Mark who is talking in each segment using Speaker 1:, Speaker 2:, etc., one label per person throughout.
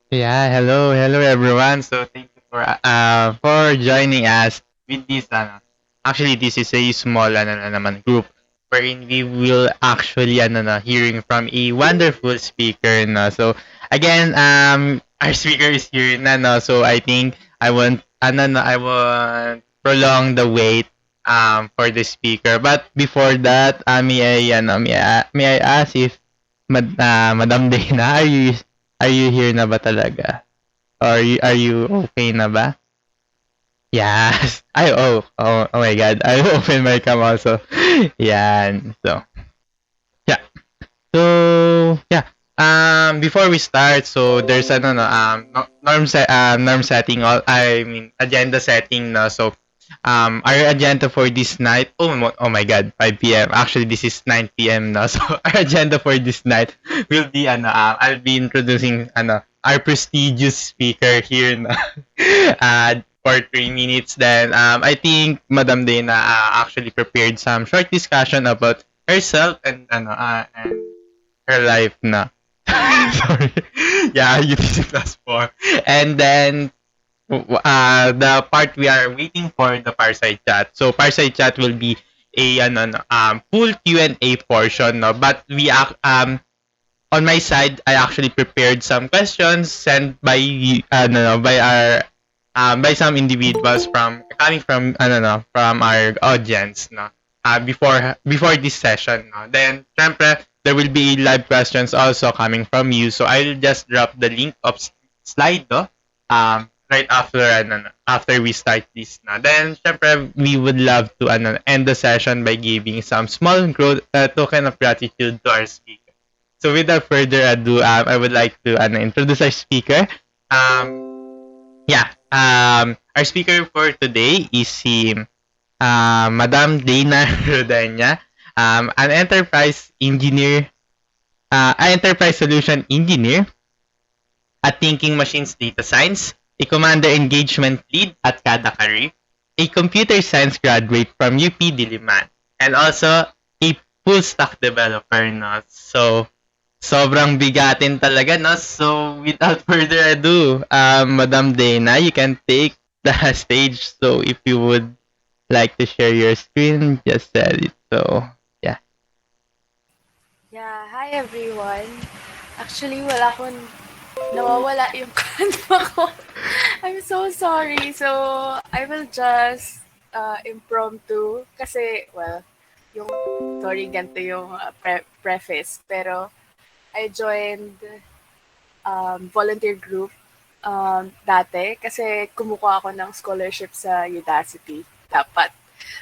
Speaker 1: Hello everyone. So thank you for joining us with this actually this is a small na naman group wherein we will actually hearing from a wonderful speaker na. So again our speaker is here na no. So I think I want prolong the wait for the speaker. But before that, may I ask if Madam Dana, are you here na ba talaga? Or are you okay na ba? Yes. Oh my God. I will open my cam also. Yan. So, yeah. So. Before we start, so there's norm setting, I mean agenda setting no. So our agenda for this night, oh my God, 5 p.m. Actually, this is 9 p.m. now. So our agenda for this night will be I'll be introducing our prestigious speaker here na for 3 minutes. Then I think Madam Dana actually prepared some short discussion about herself and her life na. Sorry. Yeah, UTC plus 4. And then the part we are waiting for the Fireside chat. So Fireside chat will be a full Q&A portion no, but on my side I actually prepared some questions sent by no, by our by some individuals from coming from from our audience no, before this session no. Then syempre there will be live questions also coming from you, so I'll just drop the link of slide no, right after after we start this na. Then syempre we would love to end the session by giving some small token of gratitude to our speaker. So without further ado, I would like to introduce our speaker. Our speaker for today is si Madam Dana Rodanya, an enterprise solution engineer at Thinking Machines Data Science, a commander engagement lead at Kada Career, a computer science graduate from UP Diliman, and also a full stack developer. No? So, sobrang bigatin talaga. No? So, without further ado, Madam Dana, you can take the stage. So, if you would like to share your screen, just set it. So, yeah.
Speaker 2: Yeah, hi everyone. Actually, wala akong nawawala yung kanta ko. I'm so sorry. So, I will just impromptu kasi, well, yung sorry, ganito yung preface. Pero, I joined volunteer group dati kasi kumukuha ako ng scholarship sa Udacity. Dapat.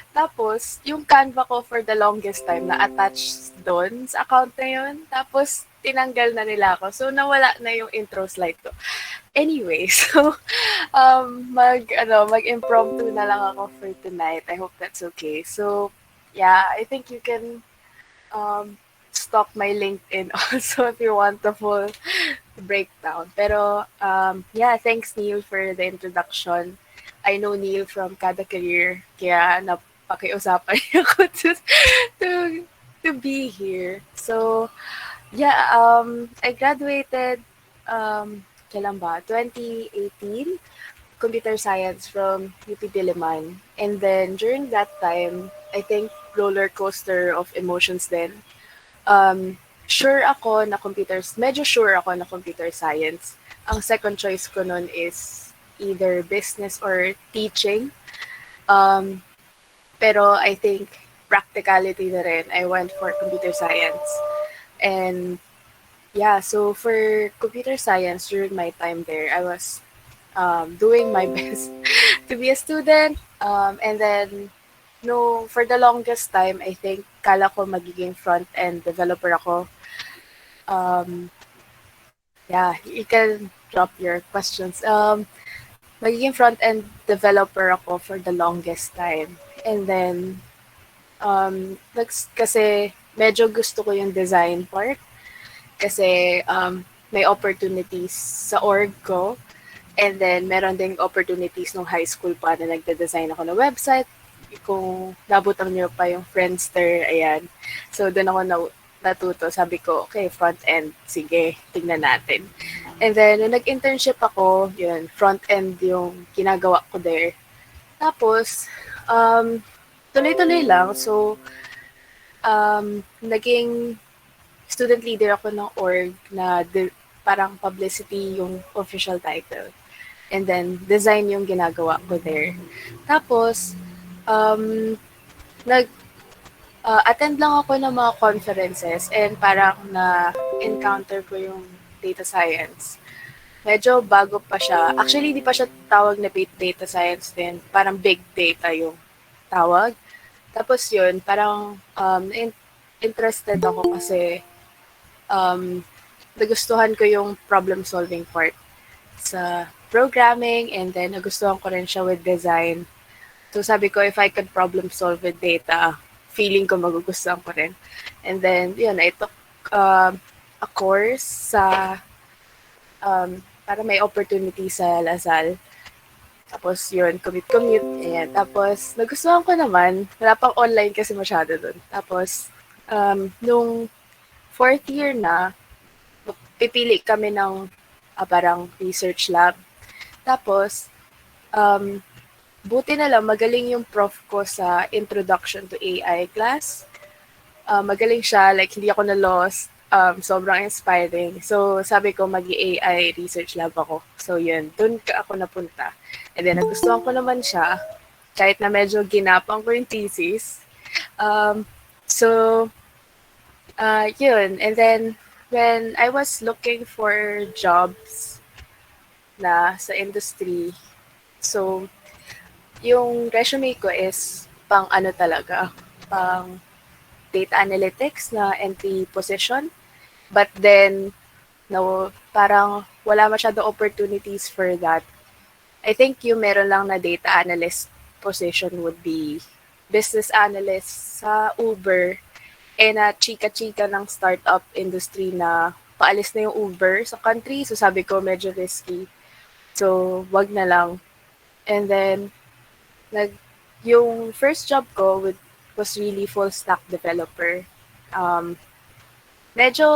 Speaker 2: Tapos, yung Canva ko for the longest time na attached doon sa account na yun. Tapos, tinanggal na nila ako. So, nawala na yung intro slide ko. Anyway, so, mag-impromptu na lang ako for tonight. I hope that's okay. So, yeah, I think you can stalk my LinkedIn also if you want the full breakdown. Pero, yeah, thanks Neil for the introduction. I know Neil from Kada Career, kaya napakiusapan niya ako to, to be here. So, yeah, I graduated, kailan ba? 2018, computer science from UP Diliman. And then, during that time, I think roller coaster of emotions then. Medyo sure ako na computer science. Ang second choice ko nun is either business or teaching. Pero I think practicality na rin. I went for computer science. And yeah, so for computer science during my time there, I was doing my best to be a student. And then, no, for the longest time, I think kala ko magiging front-end developer ako. Yeah, you can drop your questions. Magiging front-end developer ako for the longest time. And then, kasi medyo gusto ko yung design part. Kasi may opportunities sa org ko. And then, meron ding opportunities nung high school pa na nagde-design ako ng website. Kung nabutan niyo pa yung Friendster, ayan. So, doon ako natuto. Sabi ko, okay, front end, sige, tingnan natin. And then, nung nag-internship ako, yun, front end yung ginagawa ko there. Tapos, tuloy-tuloy lang. So, naging student leader ako ng org na parang publicity yung official title. And then, design yung ginagawa ko there. Tapos, um, nag attend lang ako ng mga conferences and parang na-encounter ko yung data science. Medyo bago pa siya. Actually, hindi pa siya tawag na big data science din. Parang big data yung tawag. Tapos yun, parang interested ako kasi um, nagustuhan ko yung problem solving part sa programming and then nagustuhan ko rin siya with design. So sabi ko, if I could problem solve with data, feeling ko magugustuhan ko rin. And then, yun, I took a course sa, para may opportunity sa Lasal. Tapos yun, commute. Ayan. Tapos, nagustuhan ko naman. Wala pang online kasi masyado dun. Tapos, nung fourth year na, pipili kami ng parang research lab. Tapos, buti na lang, magaling yung prof ko sa Introduction to AI class. Magaling siya, like hindi ako na-lost. Sobrang inspiring. So, sabi ko, mag-AI research lab ako. So, yun, dun ako napunta. And then, nagustuhan ko naman siya, kahit na medyo ginapang ko yung thesis. So, yun. And then, when I was looking for jobs na sa industry, so, yung resume ko is pang ano talaga, pang data analytics na entry position. But then, no, parang wala masyado opportunities for that. I think yung meron lang na data analyst position would be business analyst sa Uber na chika-chika ng startup industry na paalis na yung Uber sa country. So sabi ko medyo risky. So wag na lang. And then, yung first job ko was really full stack developer. Medyo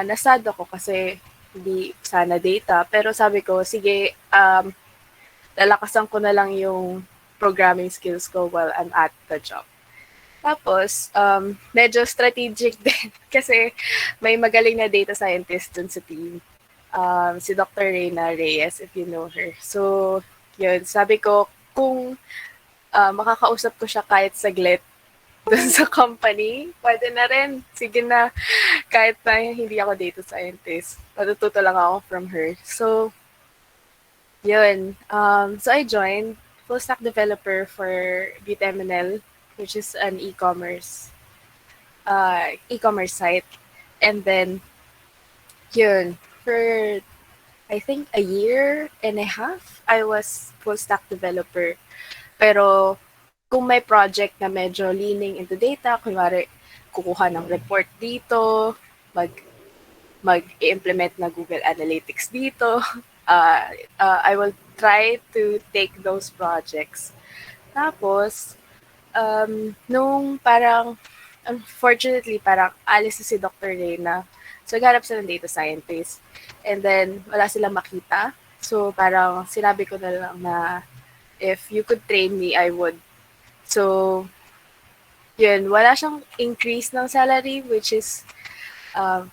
Speaker 2: nasad ako kasi hindi sana data. Pero sabi ko, sige, lalakasan ko na lang yung programming skills ko while I'm at the job. Tapos, medyo strategic din kasi may magaling na data scientist dun sa team. Si Dr. Reyna Reyes, if you know her. So, yun, sabi ko, kung makakausap ko siya kahit saglit dun sa company, pwede na rin. Sige na, kahit na hindi ako data scientist. Matututo lang ako from her. So, yun. So, I joined full stack developer for BTMNL, which is an e-commerce site. And then, yun, for I think a year and a half, I was full stack developer. Pero kung may project na medyo leaning into data, kunwari kukuha ng report dito, mag-implement na Google Analytics dito, I will try to take those projects. Tapos, nung parang, unfortunately, parang alis na si Dr. Reyna. So, nagharap sila ng data scientist. And then, wala silang makita. So, parang sinabi ko na lang na if you could train me, I would. So, yun, wala siyang increase ng salary, which is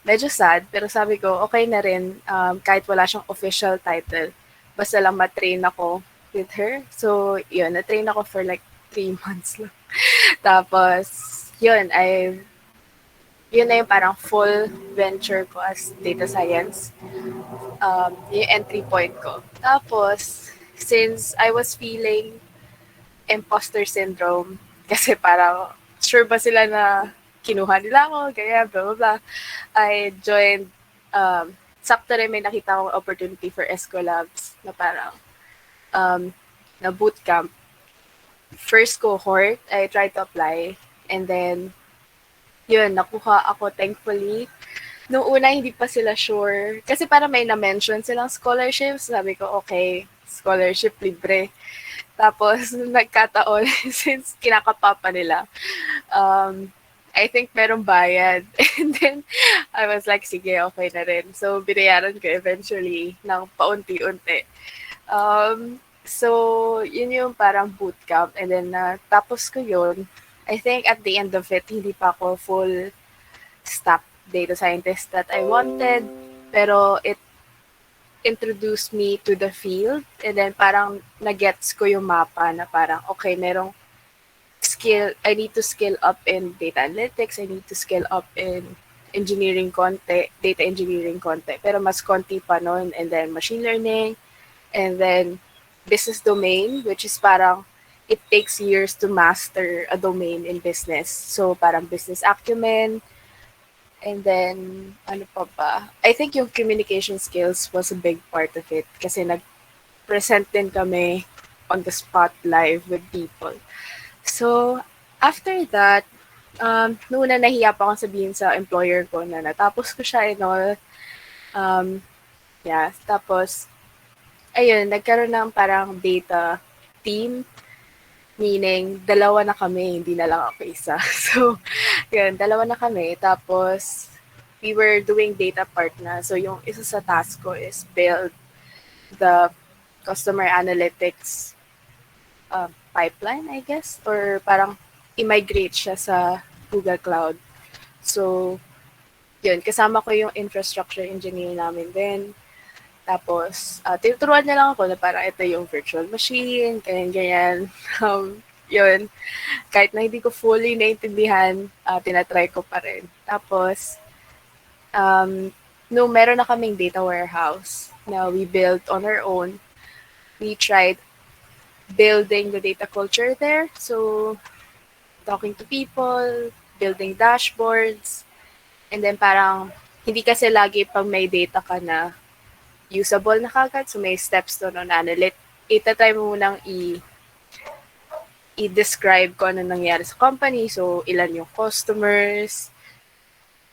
Speaker 2: medyo sad. Pero sabi ko, okay na rin, kahit wala siyang official title. Basta lang matrain ako with her. So, yun, na-train ako for like 3 months lang. Tapos, yun, yun na yung parang full venture ko as data science. Yung entry point ko. Tapos, since I was feeling imposter syndrome, kasi parang sure ba sila na kinuha nila ako, kaya blah, blah, blah. I joined, sakto rin may nakita akong opportunity for ESCO Labs na parang na bootcamp. First cohort, I tried to apply. And then, yun, nakuha ako thankfully. Noong una, hindi pa sila sure. Kasi parang may na-mention silang scholarships. Sabi ko, okay, scholarship libre. Tapos, nagkataon, since kinakapapa nila, I think merong bayad. And then, I was like, sige, okay na rin. So, binayaran ko eventually ng paunti-unti. So, yun yung parang bootcamp. And then, tapos ko yun. I think at the end of it, hindi pa ako full stack data scientist that I wanted. Pero it introduced me to the field. And then, parang nagets ko yung mapa na parang, okay, merong I need to skill up in data analytics, I need to skill up in engineering konti, data engineering konti, pero mas konti pa nun, and then machine learning, and then business domain, which is parang it takes years to master a domain in business. So parang business acumen, and then ano pa ba? I think yung communication skills was a big part of it kasi nag-present din kami on the spot live with people. So, after that, noon na nahiya pa akong sabihin sa employer ko na natapos ko siya and all. Yeah, tapos, ayun, nagkaroon ng parang data team, meaning dalawa na kami, hindi na lang ako isa. So, yun, dalawa na kami. Tapos, we were doing data part na. So, yung isa sa task ko is build the customer analytics pipeline, I guess, or parang i-migrate siya sa Google Cloud. So, yun, kasama ko yung infrastructure engineer namin din. Tapos, tinuturuan niya lang ako na parang ito yung virtual machine, ganyan-ganyan. Yun, kahit na hindi ko fully naintindihan, tinatry ko pa rin. Tapos, no, meron na kaming data warehouse na we built on our own. We tried building the data culture there. So, talking to people, building dashboards, and then parang hindi kasi lagi pag may data ka na usable na kagad. So, may steps doon on analytics. Itatry mo munang i-describe ko ano nangyari sa company. So, ilan yung customers,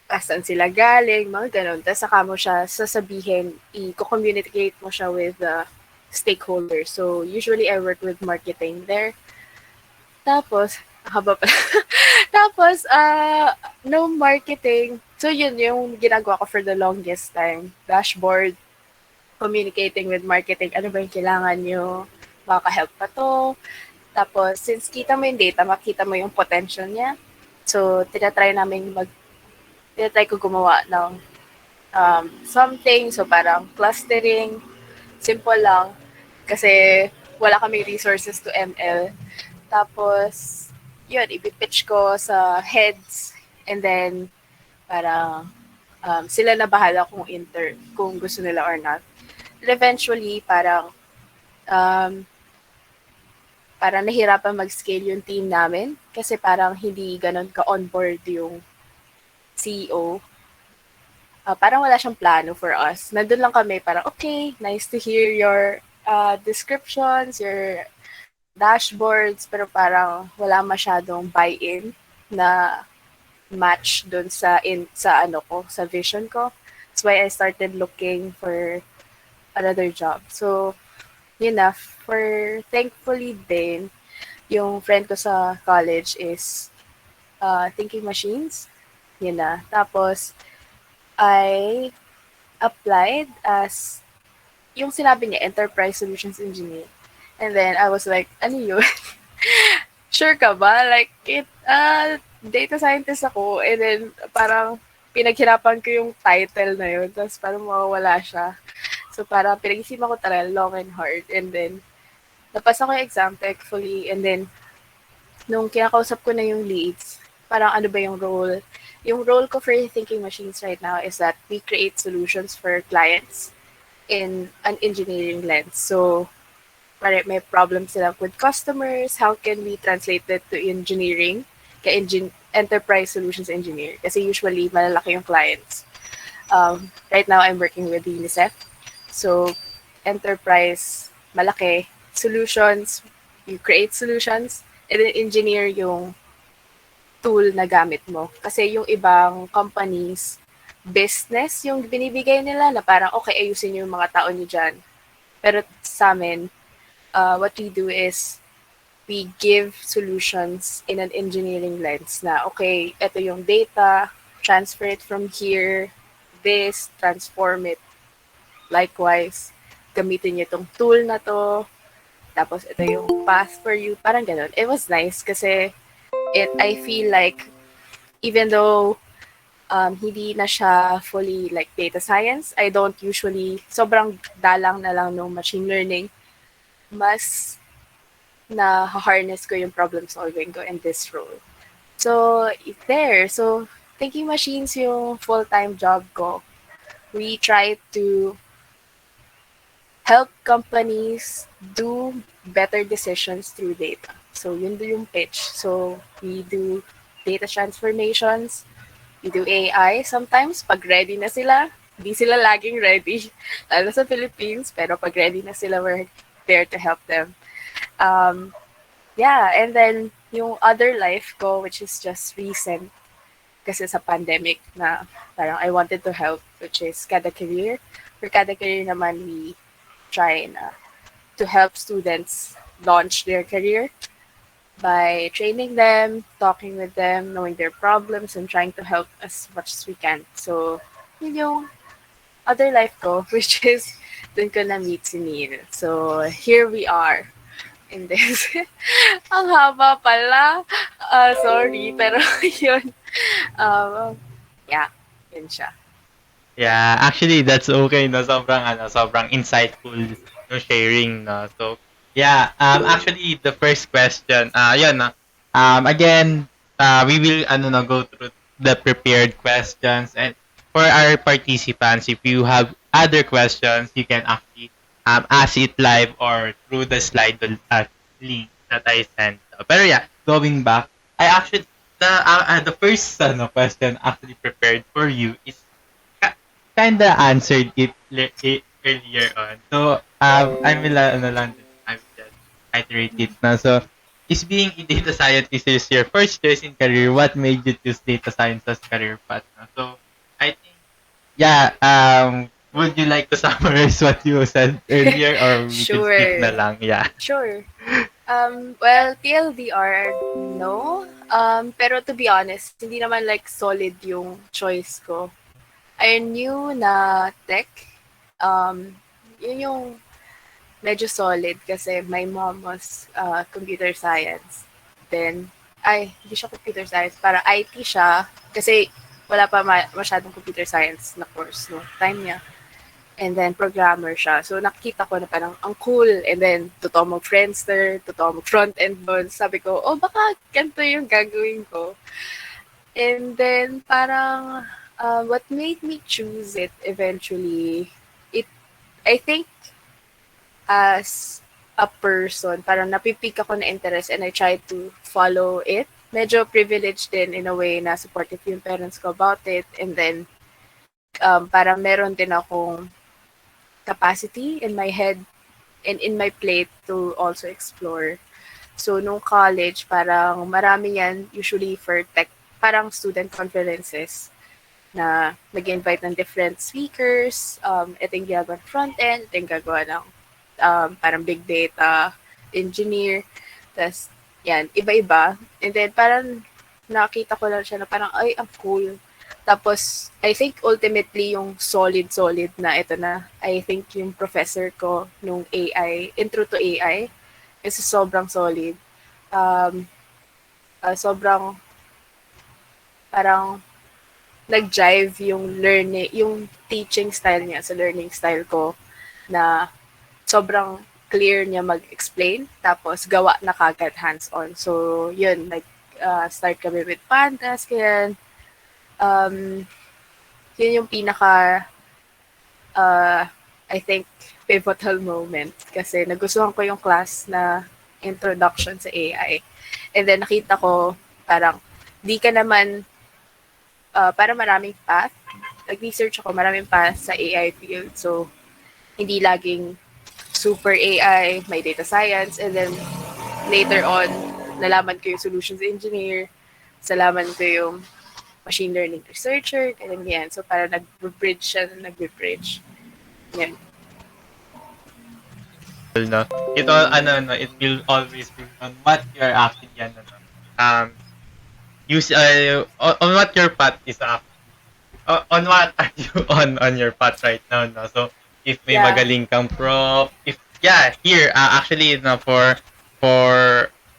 Speaker 2: saan sila galing, mga ganun. Tapos saka mo siya sasabihin, i-communicate mo siya with the stakeholders. So, usually I work with marketing there. Tapos, haba pa. Tapos, no marketing. So, yun yung ginagawa ko for the longest time. Dashboard, communicating with marketing. Ano ba yung kailangan nyo? Makaka-help pa to. Tapos, since kita mo yung data, makita mo yung potential niya. So, tinatry ko gumawa ng something. So, parang clustering. Simple lang. Kasi wala kami resources to ML. Tapos, yun, ipipitch ko sa heads. And then, parang sila na bahala kung gusto nila or not. And eventually, parang nahirapan mag-scale yung team namin kasi parang hindi ganun ka-onboard yung CEO. Parang wala siyang plano for us. Nandun lang kami, parang, okay, nice to hear your descriptions, your dashboards, pero parang wala masyadong buy-in na match dun sa sa vision ko. That's why I started looking for another job. So, yun na, thankfully din, yung friend ko sa college is Thinking Machines. Yun na. Tapos, I applied as, yung sinabi niya, Enterprise Solutions Engineer. And then, I was like, ano yun? Sure ka ba? Like, data scientist ako. And then, parang, pinaghirapan ko yung title na yun. Tapos, parang mawawala siya. So, parang, pinag-isipan ko talaga long and hard. And then, napasa ko yung exam, thankfully. And then, nung kinakausap ko na yung leads, parang ano ba yung role? Yung role ko for Thinking Machines right now is that we create solutions for clients in an engineering lens. So, may problems sila with customers, how can we translate it to engineering, enterprise solutions engineer? Kasi usually, malalaki yung clients. Right now, I'm working with UNICEF. So, enterprise, malaki, solutions, you create solutions, and then engineer yung tool na gamit mo. Kasi yung ibang companies, business yung binibigay nila na parang, okay, ayusin yung mga tao nyo dyan. Pero sa amin, what we do is we give solutions in an engineering lens na, okay, ito yung data, transfer it from here, this, transform it. Likewise, gamitin niyo itong tool na to, tapos ito yung path for you. Parang ganun. It was nice kasi I feel like even though hindi na siya fully like data science, I don't usually, sobrang dalang na lang ng machine learning, mas na harness ko yung problem solving ko in this role. So, there. So, thinking machines yung full-time job ko. We try to help companies do better decisions through data. So, yun do yung pitch. So, we do data transformations, we do AI sometimes. Pag ready na sila, hindi sila laging ready. Lalo sa Philippines, pero pag ready na sila, we're there to help them. Yeah, and then yung other life ko, which is just recent, kasi sa pandemic na parang I wanted to help, which is Kada Career. For Kada Career naman, we try na to help students launch their career by training them, talking with them, knowing their problems, and trying to help as much as we can. So, yun yung other life ko, which is dun ko na-meet si Neil. So, here we are in this. Ang haba pala. Sorry, pero yun. Um, yeah, yun siya.
Speaker 1: Yeah, actually that's okay no, sobrang insightful no sharing no. So, yeah, actually the first question, yun no. Again, we will go through the prepared questions, and for our participants, if you have other questions, you can actually ask it live or through the slide link that I sent. Pero yeah, going back, I actually the first question actually prepared for you is kinda answered it earlier on. So, I will, I will just iterate it na. So, is being a data scientist is your first choice in career? What made you choose data science as career path? No? So, I think, yeah, would you like to summarize what you said earlier or we can skip na
Speaker 2: Sure.
Speaker 1: lang? Yeah.
Speaker 2: Sure. Well, TLDR, no. Pero to be honest, hindi naman like solid yung choice ko. I knew na tech, um, yun yung medyo solid kasi my mom was computer science. Then, hindi siya computer science, para IT siya kasi wala pa masyadong computer science na course no time niya. And then, programmer siya. So, nakita ko na parang ang cool. And then, totoo mag-Friendster, totoo mag-front-end doon. Sabi ko, oh, baka ganito yung gagawin ko. And then, parang, what made me choose it eventually, it, I think, as a person, parang napipik ako na interest and I try to follow it. Medyo privileged din in a way na supportive yung parents ko about it. And then, parang meron din akong capacity in my head and in my plate to also explore. So, nung college, parang marami yan, usually for tech, parang student conferences na mag-invite ng different speakers. Ito yung ginagawa ng front-end, ito yung gagawa ng parang big data engineer. Tapos, yan, iba-iba. And then, parang nakita ko lang siya na parang, ay, ang cool. Tapos, I think ultimately yung solid na ito na, I think yung professor ko nung AI, intro to AI, kasi sobrang solid. Um, sobrang parang nag-jive yung learning, yung teaching style niya sa learning style ko na sobrang clear niya mag-explain tapos gawa na kagad hands-on. So, yun, like, start kami with pandas, kaya yun yung pinaka, I think, pivotal moment kasi nagustuhan ko yung class na introduction sa AI. And then nakita ko parang di ka naman, para maraming path. Nag-research ako, maraming path sa AI field. So, hindi laging super AI, may data science, and then later on, nalaman ko yung solutions engineer, nalaman ko yung machine learning researcher, ganyan yan. So, para nag-bridge siya, nag-bridge. Yan.
Speaker 1: no? It all, no, it will always be on what you're actually, use, on what your path is actually. On what are you on your path right now, no? So, if may
Speaker 2: Yeah.
Speaker 1: magaling kang prop, if, yeah, here, actually, no, for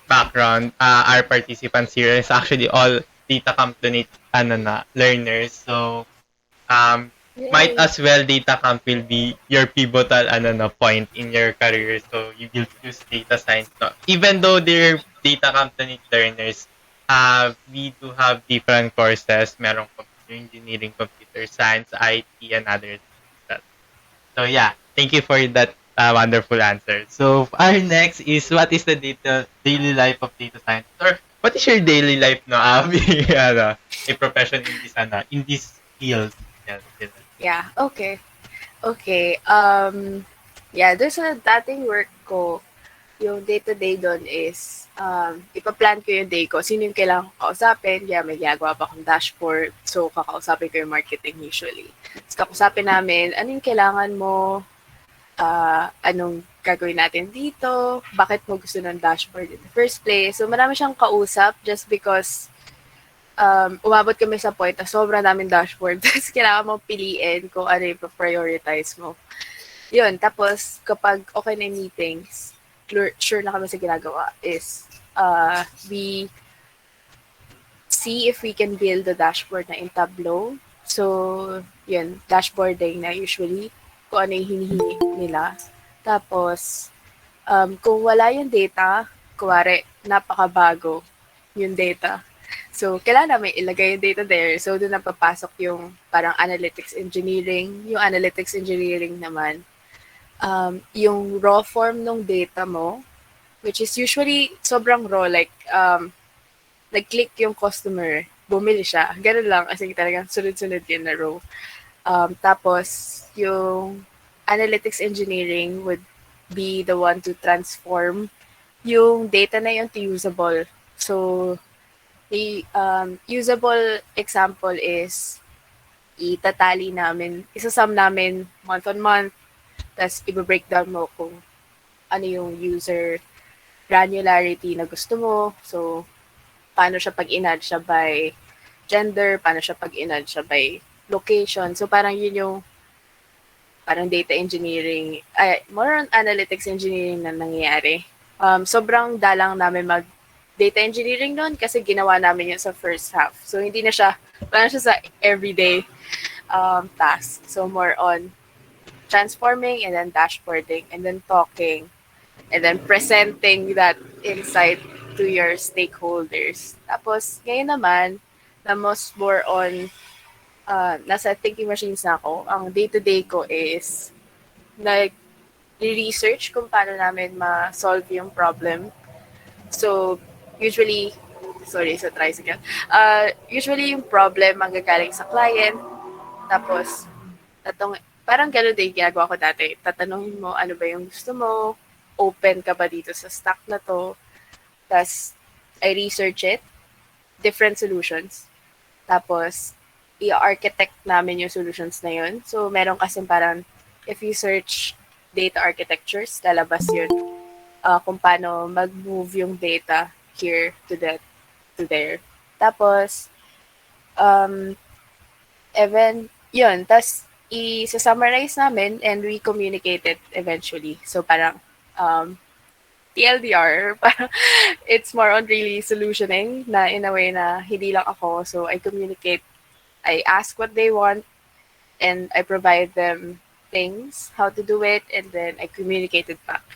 Speaker 1: background, our participants here is actually all data component, learners. So, um, might
Speaker 2: Yay.
Speaker 1: as well data camp will be your pivotal point in your career, so you will choose data science, no? Even though they're data component learners, we do have different courses, merong computer engineering, computer science, IT, and others like that. So yeah, thank you for that wonderful answer. So our next is, what is the daily life of data science, or what is your daily life, no, being a profession in this in this field? Yeah,
Speaker 2: Yeah. Okay. Okay. Yeah, there's a dating work ko. Yung day-to-day doon is, ipaplan ko yung day ko. Sino yung kailangan ko kausapin? Yeah, may ginagawa pa akong dashboard. So, kakausapin ko yung marketing usually. Tapos kakusapin namin, ano yung kailangan mo? Anong gagawin natin dito? Bakit mo gusto ng dashboard in the first place? So, marami siyang kausap just because umabot kami sa point na sobrang daming dashboard. Tapos kailangan mong piliin kung ano yung prioritize mo. Yun, tapos kapag okay na yung meetings, sure na kami sa ginagawa is we see if we can build the dashboard na in Tableau. So, yun, dashboarding na usually kung ano yung hinihingi nila. Tapos, kung wala yung data, kuwari, napakabago yung data. So, kailangan namin ilagay yung data there. So, doon na papasok yung parang analytics engineering. Yung analytics engineering naman, yung raw form ng data mo, which is usually sobrang raw, like, nag-click yung customer, bumili siya. Ganun lang, kasi talagang sunod-sunod yun na row. Tapos, yung analytics engineering would be the one to transform yung data na yun to usable. So, the usable example is itatali namin, isasum namin month on month, tapos i-breakdown mo kung ano yung user granularity na gusto mo. So, paano siya pag in-add siya by gender, paano siya pag in-add siya by location. So, parang yun yung parang data engineering, more on analytics engineering na nangyayari. Sobrang dalang namin mag data engineering noon kasi ginawa namin yun sa first half. So, hindi na siya, parang siya sa everyday task. So, more on transforming and then dashboarding and then talking and then presenting that insight to your stakeholders. Tapos, ngayon naman, na most more on, nasa thinking machines na ako, ang day-to-day ko is, nag-research kung paano namin ma-solve yung problem. So, usually, sorry, sa tricycle. Usually, yung problem manggagaling sa client, tapos, parang gano'n din ginagawa ko dati. Tatanungin mo, ano ba yung gusto mo? Open ka ba dito sa stack na to? Tapos, I research it, different solutions. Tapos, i-architect namin yung solutions na yun. So, meron kasi parang, if you search data architectures, lalabas yun. Kung paano mag-move yung data here to there. Tapos, even, yun. Tapos, i-summarize namin and we communicate it eventually. So, parang, TLDR, parang it's more on really solutioning na in a way na hindi lang ako. So, I communicate, I ask what they want, and I provide them things, how to do it, and then I communicate it back.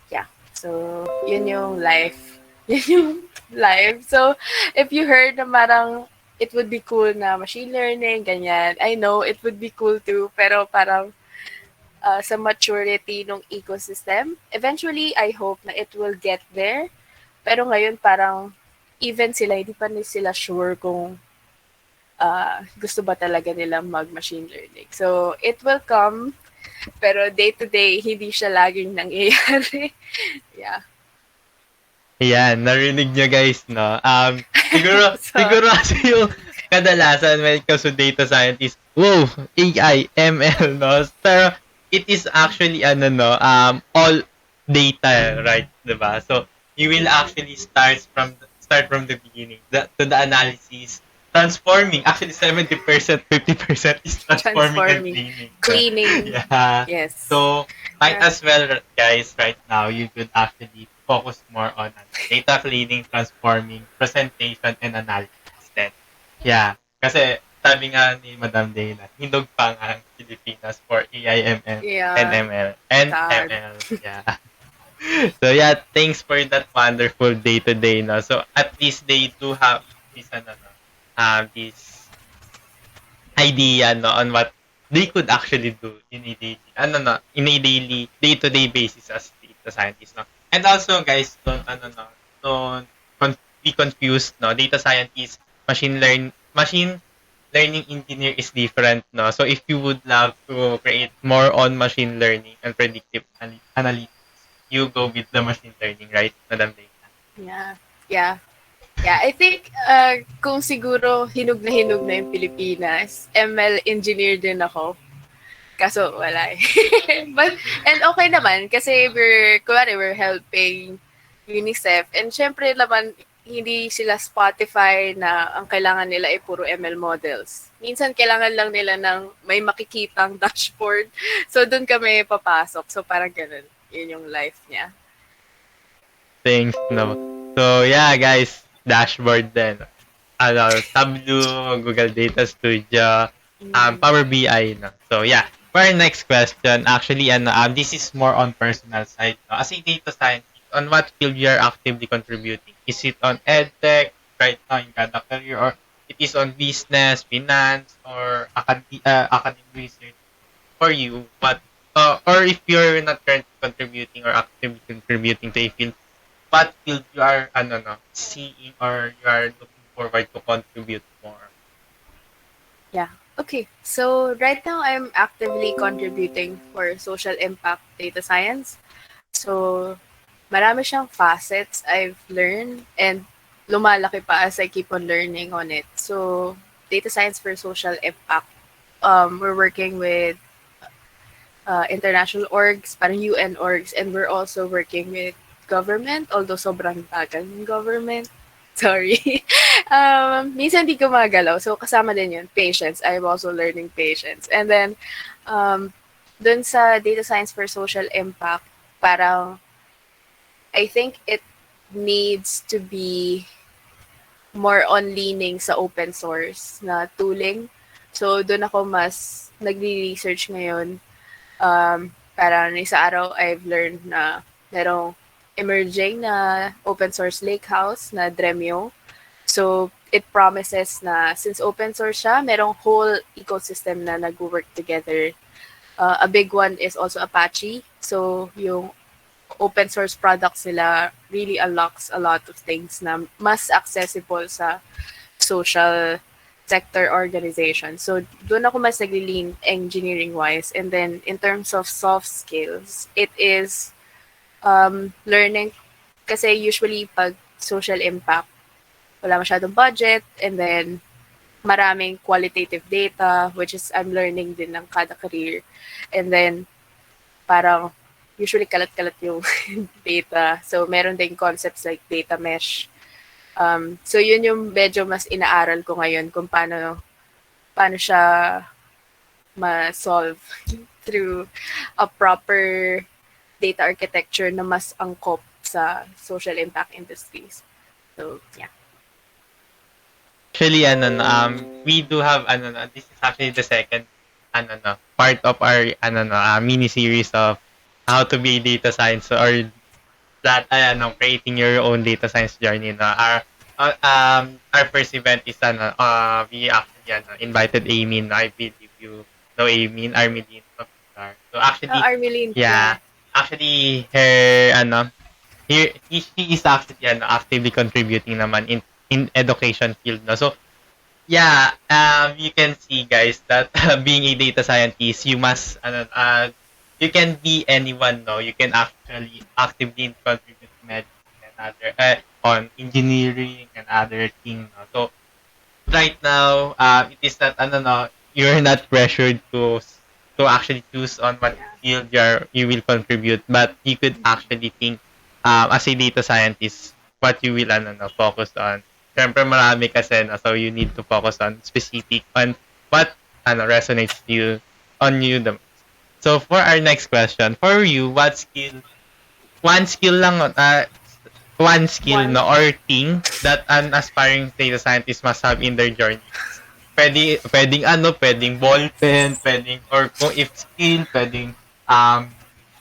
Speaker 2: Yeah. So, yun yung life. Yun yung life. So, if you heard na parang it would be cool na machine learning, ganyan, I know it would be cool too, pero parang sa maturity ng ecosystem, eventually, I hope na it will get there. Pero ngayon, parang even sila, hindi pa sila sure kung gusto ba talaga nila mag-machine learning. So, it will come, pero day-to-day, hindi siya laging nangyayari. Yeah.
Speaker 1: Ayan, narinig nyo guys, no? Siguro,
Speaker 2: So,
Speaker 1: siguro kasi yung kadalasan when it comes to data scientist, wow, AI, ML, no? Pero it is actually ano no, all data, right, 'di ba? So you will actually start from the beginning, to the analysis, transforming. Actually, 70%, 50% is transforming and
Speaker 2: Transforming,
Speaker 1: cleaning.
Speaker 2: cleaning.
Speaker 1: Yeah.
Speaker 2: Yes.
Speaker 1: So might
Speaker 2: Yeah.
Speaker 1: as well, guys, right now you could actually focus more on data cleaning, transforming, presentation, and analysis. Then, yeah. Kasi sabi nga ni Madam Dana, hinog pa nga ang Pilipinas for AIMM and
Speaker 2: Yeah.
Speaker 1: ML and
Speaker 2: God.
Speaker 1: ML. Yeah. So yeah, thanks for that wonderful day today, no. So at least they do have this ano no, this idea no on what they could actually do in a daily in a daily day-to-day basis as data scientists, no. And also guys, don't be confused, no. Data scientist, machine learning engineer is different, no. So if you would love to create more on machine learning and predictive analytics, you go with the machine learning, right, Madam Dana?
Speaker 2: Yeah. Yeah. Yeah, I think kung siguro hinog na yung Pilipinas, ML engineer din ako. Kaso wala eh. But, and okay naman kasi we're helping UNICEF. And syempre naman, hindi sila Spotify na ang kailangan nila ay puro ML models. Minsan kailangan lang nila ng may makikitang dashboard. So doon kami papasok. So parang ganun. Yun yung life niya.
Speaker 1: Thanks, no. So yeah, guys, dashboard then. Tableau, Google Data Studio,
Speaker 2: Mm.
Speaker 1: Power BI, no. So yeah, for our next question, actually, this is more on personal side, no. As a data scientist, on what field you are actively contributing? Is it on edtech right now in Kada career, or it is on business, finance, or academic research for you? But or if you're not currently contributing or actively contributing to a field, what field you are seeing or you are looking forward to contribute more?
Speaker 2: Yeah. Okay. So right now I'm actively contributing for social impact data science. So marami siyang facets I've learned and lumalaki pa as I keep on learning on it. So data science for social impact. We're working with international orgs, parang UN orgs, and we're also working with government, although sobrang bagal ng government. Sorry. Minsan di gumagalaw. So, kasama din yun. Patience. I'm also learning patience. And then, dun sa data science for social impact, parang, I think it needs to be more on leaning sa open source na tooling. So, doon ako mas nagre-research ngayon. Parang isa araw I've learned na merong emerging na open source lakehouse na Dremio. So, it promises na since open source siya, merong whole ecosystem na nag-work together. A big one is also Apache. So, yung open source products nila really unlocks a lot of things na mas accessible sa social sector organization. So, doon ako mas nagli-lean engineering-wise. And then, in terms of soft skills, it is learning. Kasi usually, pag social impact, wala masyadong budget. And then, maraming qualitative data, which is I'm learning din ng kada career. And then, parang usually kalat-kalat yung data. So, meron ding concepts like data mesh. So, yun yung medyo mas inaaral ko ngayon kung paano siya ma-solve through a proper data architecture na mas angkop sa social impact industries. So, yeah.
Speaker 1: Actually, we do have this is actually the second part of our mini series of how to be a data science or that creating your own data science journey. No? Our first event is we actually invited Amy. No? I believe you know Amy, Armeline from Star. So actually,
Speaker 2: Armeline, yeah.
Speaker 1: yeah, actually her she is actually actively contributing naman in education field, no. So yeah, you can see guys that being a data scientist, you must you can be anyone, no. You can actually actively contribute to medicine and other on engineering and other thing, no. So right now, it is not no, you're not pressured to actually choose on what
Speaker 2: Yeah.
Speaker 1: field you will contribute, but you could actually think as a data scientist what you will focus on. Siyempre marami kasi so you need to focus on specific on what resonates you on you the most. So for our next question, for you, what skill, one skill lang, one skill
Speaker 2: One.
Speaker 1: no or thing that an aspiring data scientist must have in their journey. Pwedeng pwedeng ballpen, pwedeng or kung if skill, pwedeng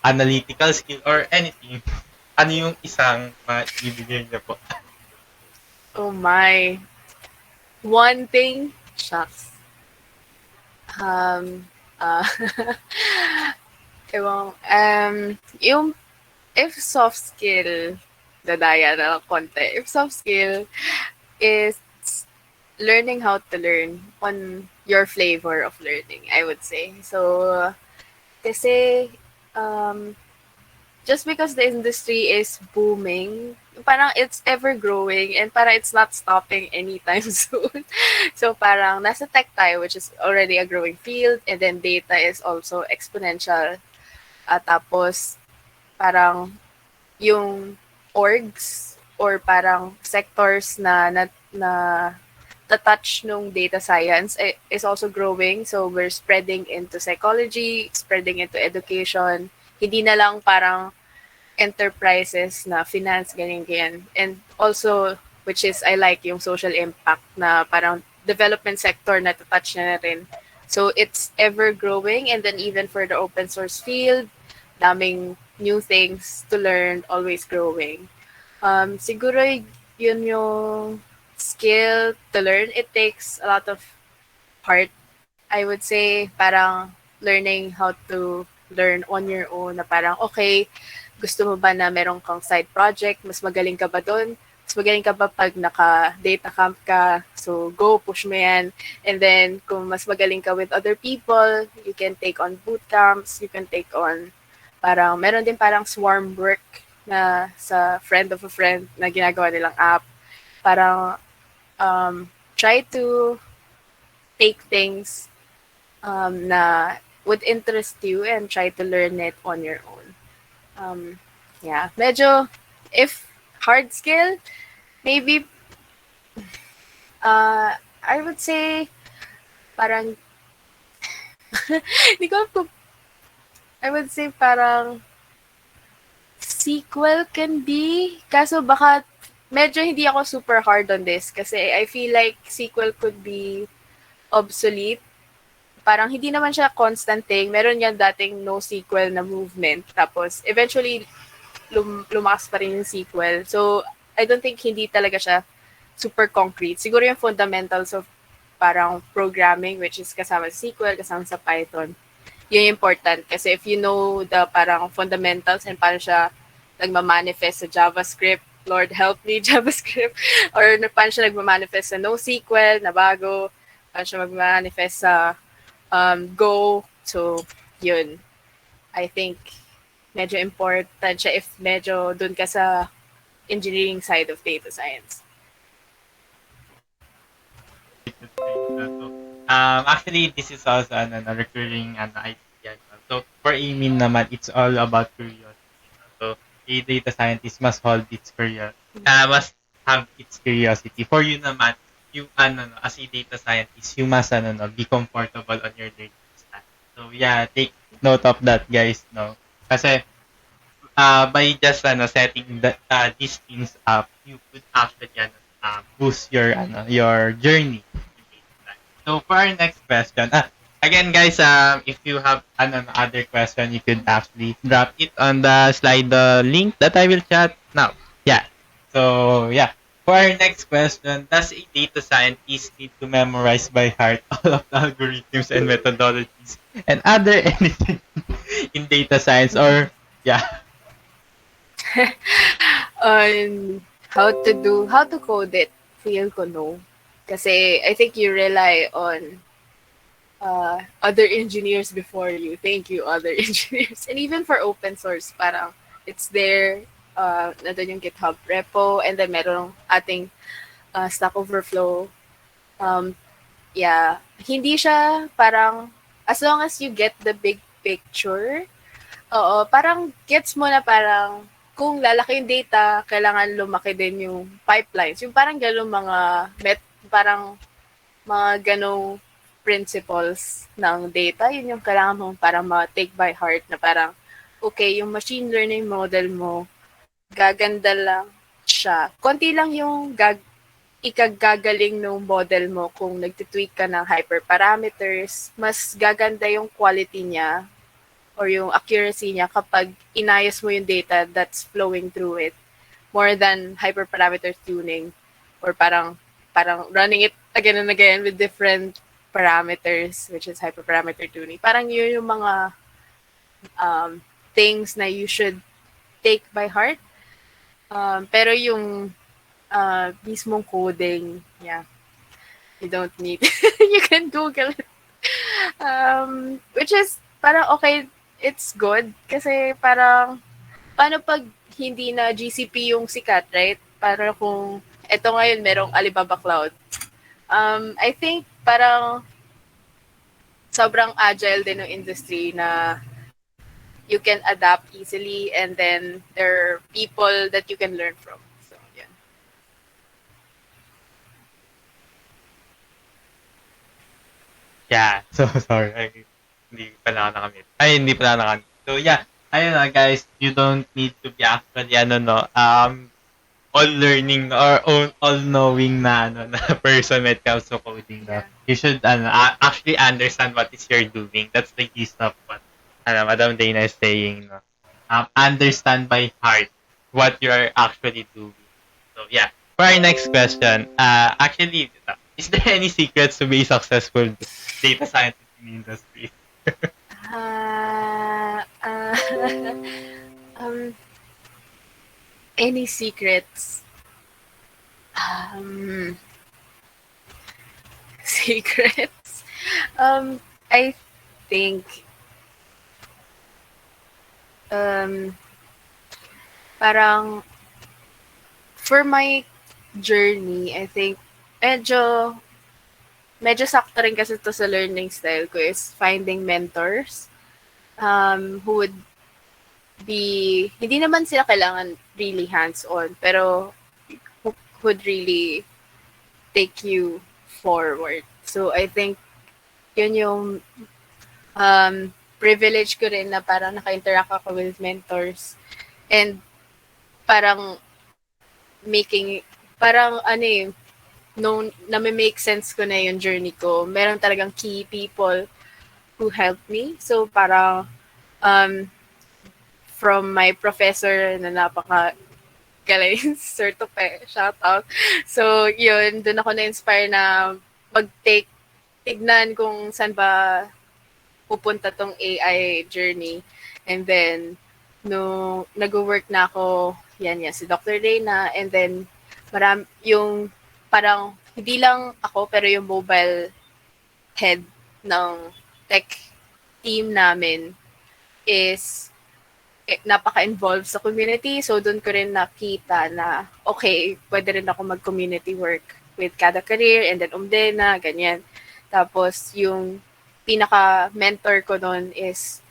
Speaker 1: analytical skill or anything. Ano yung isang maibibigay niyo po?
Speaker 2: Oh my. One thing. Shucks. Um, uh, yung if soft skill, dadaya na lang konti. If soft skill is learning how to learn on your flavor of learning, I would say. So, kasi, um, just because the industry is booming, parang it's ever growing and parang it's not stopping anytime soon. So parang nasa tech tayo, which is already a growing field, and then data is also exponential. At tapos parang yung orgs or parang sectors na touch nung data science is also growing. So we're spreading into psychology, spreading into education. Hindi na lang parang enterprises na finance, ganyan, ganyan. And also, which is, I like yung social impact na parang development sector na touch na rin. So, it's ever growing. And then even for the open source field, daming new things to learn, always growing. Siguro yun yung skill to learn. It takes a lot of heart, I would say. Parang learning how to learn on your own na parang, okay, gusto mo ba na meron kang side project? Mas magaling ka ba doon? Mas magaling ka ba pag naka-Datacamp ka? So, go, push mo yan. And then, kung mas magaling ka with other people, you can take on bootcamps, you can take on parang, meron din parang swarm work na sa friend of a friend na ginagawa nilang app. Parang, try to take things na would interest you and try to learn it on your own. Yeah, medyo, if hard skill, maybe, I would say, parang, hindi ko alam kung, I would say parang, sequel can be, kaso baka, medyo hindi ako super hard on this kasi I feel like sequel could be obsolete. Parang hindi naman siya constant thing. Meron yan dating no-sequel na movement. Tapos, eventually, lumakas pa rin yung sequel. So, I don't think hindi talaga siya super concrete. Siguro yung fundamentals of parang programming, which is kasama sa SQL, kasama sa Python, yun yung important. Kasi if you know the parang fundamentals and paano siya nagmamanifest sa JavaScript, Lord help me, JavaScript, or paano siya nagmamanifest sa NoSQL na bago, paano siya magmamanifest sa Go. So, yun. I think medyo important siya if medyo dun ka sa engineering side of data science.
Speaker 1: So, actually, this is also an recurring idea. So, for Amin naman, it's all about curiosity. So, a data scientist must hold its must have its curiosity. For you naman, you, as a data scientist, you must, be comfortable on your learning style. So, yeah, take note of that, guys, no? Kasi, by just, setting these things up, you could actually, boost your journey. So for our next question, again guys, if you have other question, you could actually drop it on the slide, the link that I will chat now. Yeah. So yeah. For our next question, does a data scientist need to memorize by heart all of the algorithms and methodologies and other anything in data science or yeah?
Speaker 2: How to code it, feel ko no. Kasi I think you rely on other engineers before you. Thank you, other engineers. And even for open source, parang it's there. Nandun yung GitHub repo, and then meron ating Stack Overflow. Um, yeah, hindi siya parang as long as you get the big picture, oo, parang gets mo na parang kung lalaki yung data, kailangan lumaki din yung pipelines. Yung parang gano'ng parang mga ganong principles ng data, yun yung kailangan mong parang ma-take by heart na parang, okay, yung machine learning model mo, gaganda lang siya. Konti lang yung ikagagaling ng model mo kung nagtitweak ka ng hyperparameters, mas gaganda yung quality niya or yung accuracy niya kapag inayos mo yung data that's flowing through it more than hyperparameter tuning or parang running it again and again with different parameters, which is hyperparameter tuning. Parang yun yung mga things na you should take by heart. Pero yung mismong coding, yeah, you don't need. You can Google it. Which is parang okay, it's good kasi parang paano pag hindi na GCP yung sikat, right? Para kung eto ngayon merong Alibaba Cloud. I think parang sobrang agile din ng industry na you can adapt easily and then there are people that you can learn from. So, yeah.
Speaker 1: Yeah. So, sorry. Hindi pala ako nakamute. Ay, hindi pala nakamute. So, yeah. Ayun na, guys. You don't need to be actually, all learning or all knowing na, na person when it comes to coding. No?
Speaker 2: Yeah.
Speaker 1: You should, actually understand what is you're doing. That's the gist of what, Madam Dana is saying. No? Understand by heart what you are actually doing. So, yeah. For our next question, actually, is there any secrets to be successful data scientist in the industry?
Speaker 2: Uh, uh, um, any secrets? Um, secrets? I think um, parang for my journey, I think medyo medyo sakto rin kasi to sa learning style ko is finding mentors who would be, hindi naman sila kailangan really hands-on, pero who would really take you forward. So I think yun yung privilege ko rin na parang naka-interact ako with mentors and parang parang ano eh, nung na-make sense ko na yung journey ko, meron talagang key people who helped me. So parang from my professor na napaka galing, Sir Tope, shout out. So yun, dun ako na-inspire na tignan kung saan ba pupunta tong AI journey. And then, no nag-work na ako, yan, si Dr. Dana, and then, yung parang, hindi lang ako, pero yung mobile head ng tech team namin is napaka-involved sa community. So, doon ko rin nakita na, okay, pwede rin ako mag-community work with Kada Career and then Umdena, ganyan. Tapos, yung pinaka-mentor ko doon is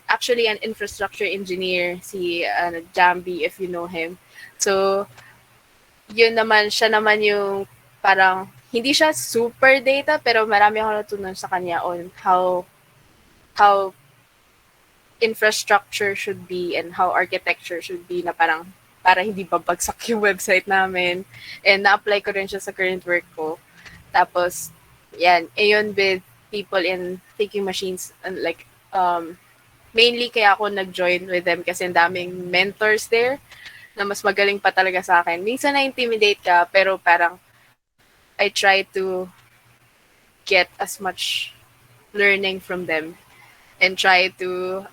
Speaker 2: actually an infrastructure engineer, si Jambi, if you know him. So, siya naman yung parang, hindi siya super data, pero marami ako natutunan sa kanya on how infrastructure should be and how architecture should be na parang para hindi babagsak yung website namin. And na-apply ko rin siya sa current work ko. Tapos, yan, yun with people in thinking machines and like mainly kaya ako nag-join with them kasi ang daming mentors there na mas magaling pa talaga sa akin. Minsan na-intimidate ka pero parang I try to get as much learning from them and try to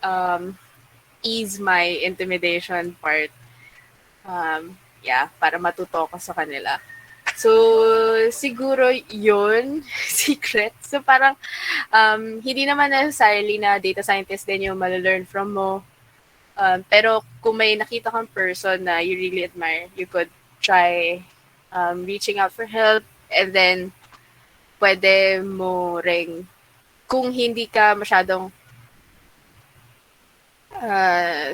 Speaker 2: ease my intimidation part. Para matuto ko sa kanila. So, siguro yun, secret. So, parang, hindi naman necessarily na data scientist din yung mal-learn from mo. Pero kung may nakita kang person na you really admire, you could try reaching out for help and then pwede mo ring kung hindi ka masyadong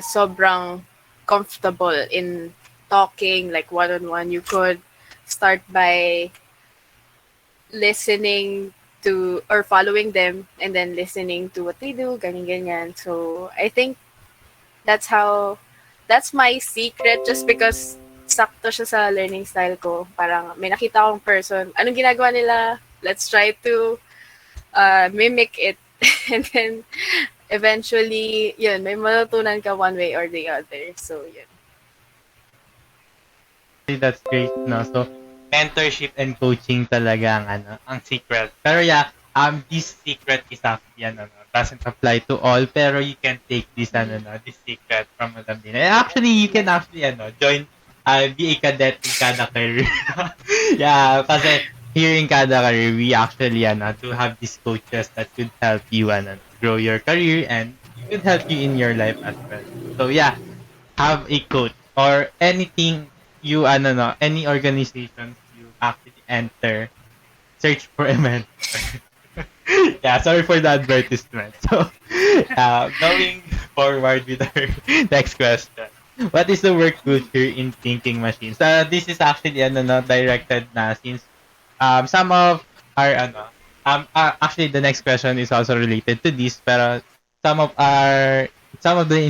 Speaker 2: sobrang comfortable in talking like one-on-one, you could start by listening to or following them and then listening to what they do, ganyan ganyan. So I think that's how that's my secret just because sakto siya sa learning style ko. Parang may nakita akong person, anong ginagawa nila? Let's try to mimic it. And then eventually, yun, may matutunan ka one way or the other. So, yun.
Speaker 1: That's great, no? So, mentorship and coaching talaga ang ano, ang secret. Pero yeah, this secret is actually ano, no, doesn't apply to all, pero you can take this ano, no, this secret from Madam Dina. And actually, you can actually ano, join be a cadet in Kada Career. Yeah, kasi here in Kada Career, we actually ano, do have these coaches that could help you ano, grow your career and could help you in your life as well. So yeah, have a coach or anything you ano no, any organizations you actually enter, search for a mentor. Yeah, sorry for the advertisement. So, going forward with our next question. What is the work culture in thinking machines? This is actually ano no, directed na since some of our ano actually the next question is also related to this pero some of our some of the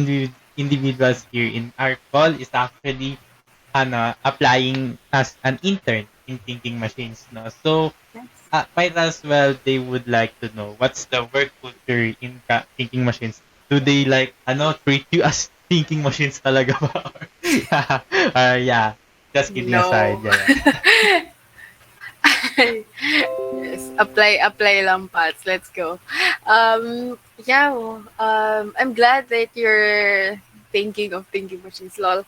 Speaker 1: individuals here in our call is actually ano applying as an intern in thinking machines, no? So might as well they would like to know what's the work culture in thinking machines. Do they like ano treat you as thinking machines talaga ba? Or, yeah, yeah, just kidding aside,
Speaker 2: No.
Speaker 1: yeah, yeah.
Speaker 2: Yes, apply lang, Pats. Let's go. Yeah, I'm glad that you're thinking of thinking machines, lol.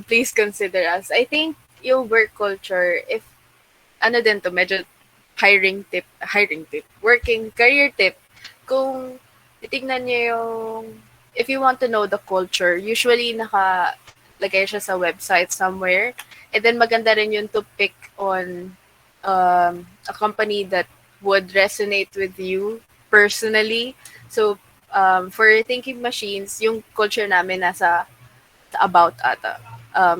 Speaker 2: Please consider us. I think yung work culture, if ano din to, medyo hiring tip, working career tip, kung titignan niyo yung, if you want to know the culture, usually nakalagay siya sa website somewhere, and then maganda rin yun to pick on a company that would resonate with you personally. So, for thinking machines, yung culture namin nasa about ata.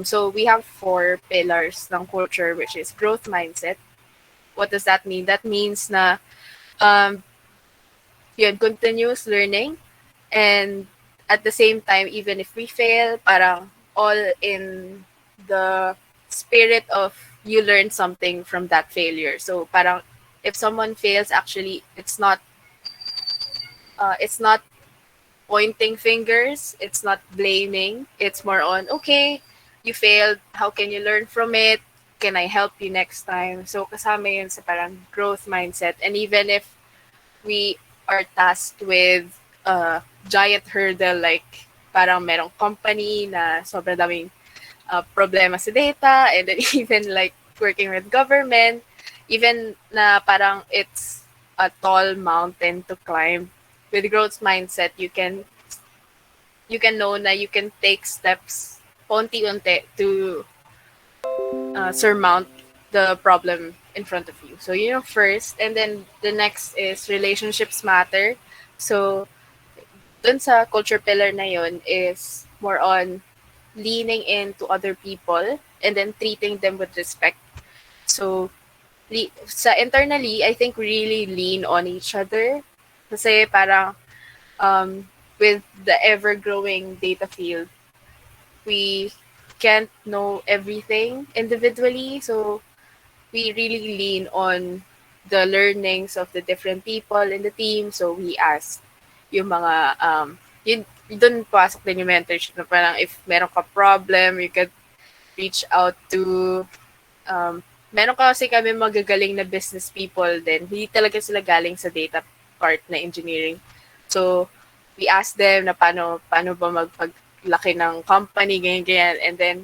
Speaker 2: So we have four pillars ng culture, which is growth mindset. What does that mean? That means na um, yun, continuous learning, and at the same time, even if we fail, parang all in the spirit of you learn something from that failure. So parang if someone fails, actually, it's not pointing fingers, it's not blaming. It's more on, okay, you failed. How can you learn from it? Can I help you next time? So kasama yun sa parang growth mindset. And even if we are tasked with a giant hurdle like parang merong company na sobrang daming problema sa data, and then even like working with government, even na parang it's a tall mountain to climb, with growth mindset you can know na you can take steps paunti-unti to surmount the problem in front of you. So you know first, and then the next is relationships matter. So dun sa culture pillar na yun is more on leaning into other people and then treating them with respect. So sa internally, I think we really lean on each other. Kasi parang with the ever-growing data field, we can't know everything individually. So we really lean on the learnings of the different people in the team. So we ask yung mga, yun, doon pasok din yung mentorship na parang if meron ka problem, you could reach out to, meron kasi kami magagaling na business people din. Hindi talaga sila galing sa data part na engineering. So, we ask them na paano ba magpaglaki ng company, ganyan. And then,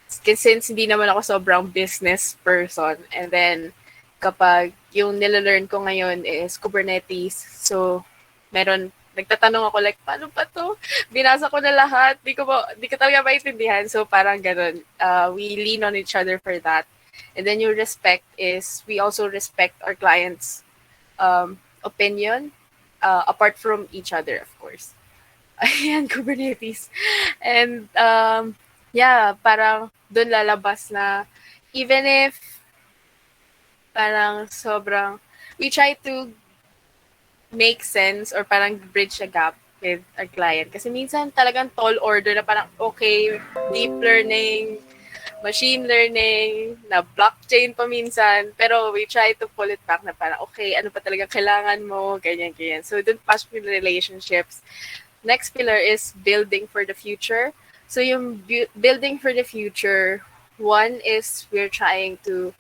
Speaker 2: since hindi naman ako sobrang business person, and then, kapag yung nilalearn ko ngayon is Kubernetes, so, nagtatanong ako like, paano ba to? Binasa ko na lahat, di ko talaga maintindihan. So, parang ganun. We lean on each other for that. And then yung respect is, we also respect our clients' opinion. apart from each other, of course. Ayan, Kubernetes. And yeah, parang doon lalabas na even if parang sobrang we try to make sense or parang bridge a gap with our client. Kasi minsan talagang tall order na parang, okay, deep learning, machine learning, na blockchain pa minsan. Pero we try to pull it back na parang, okay, ano pa talaga kailangan mo, ganyan, ganyan. So, dun pasok yung relationships. Next pillar is building for the future. So, yung building for the future, one is we're trying to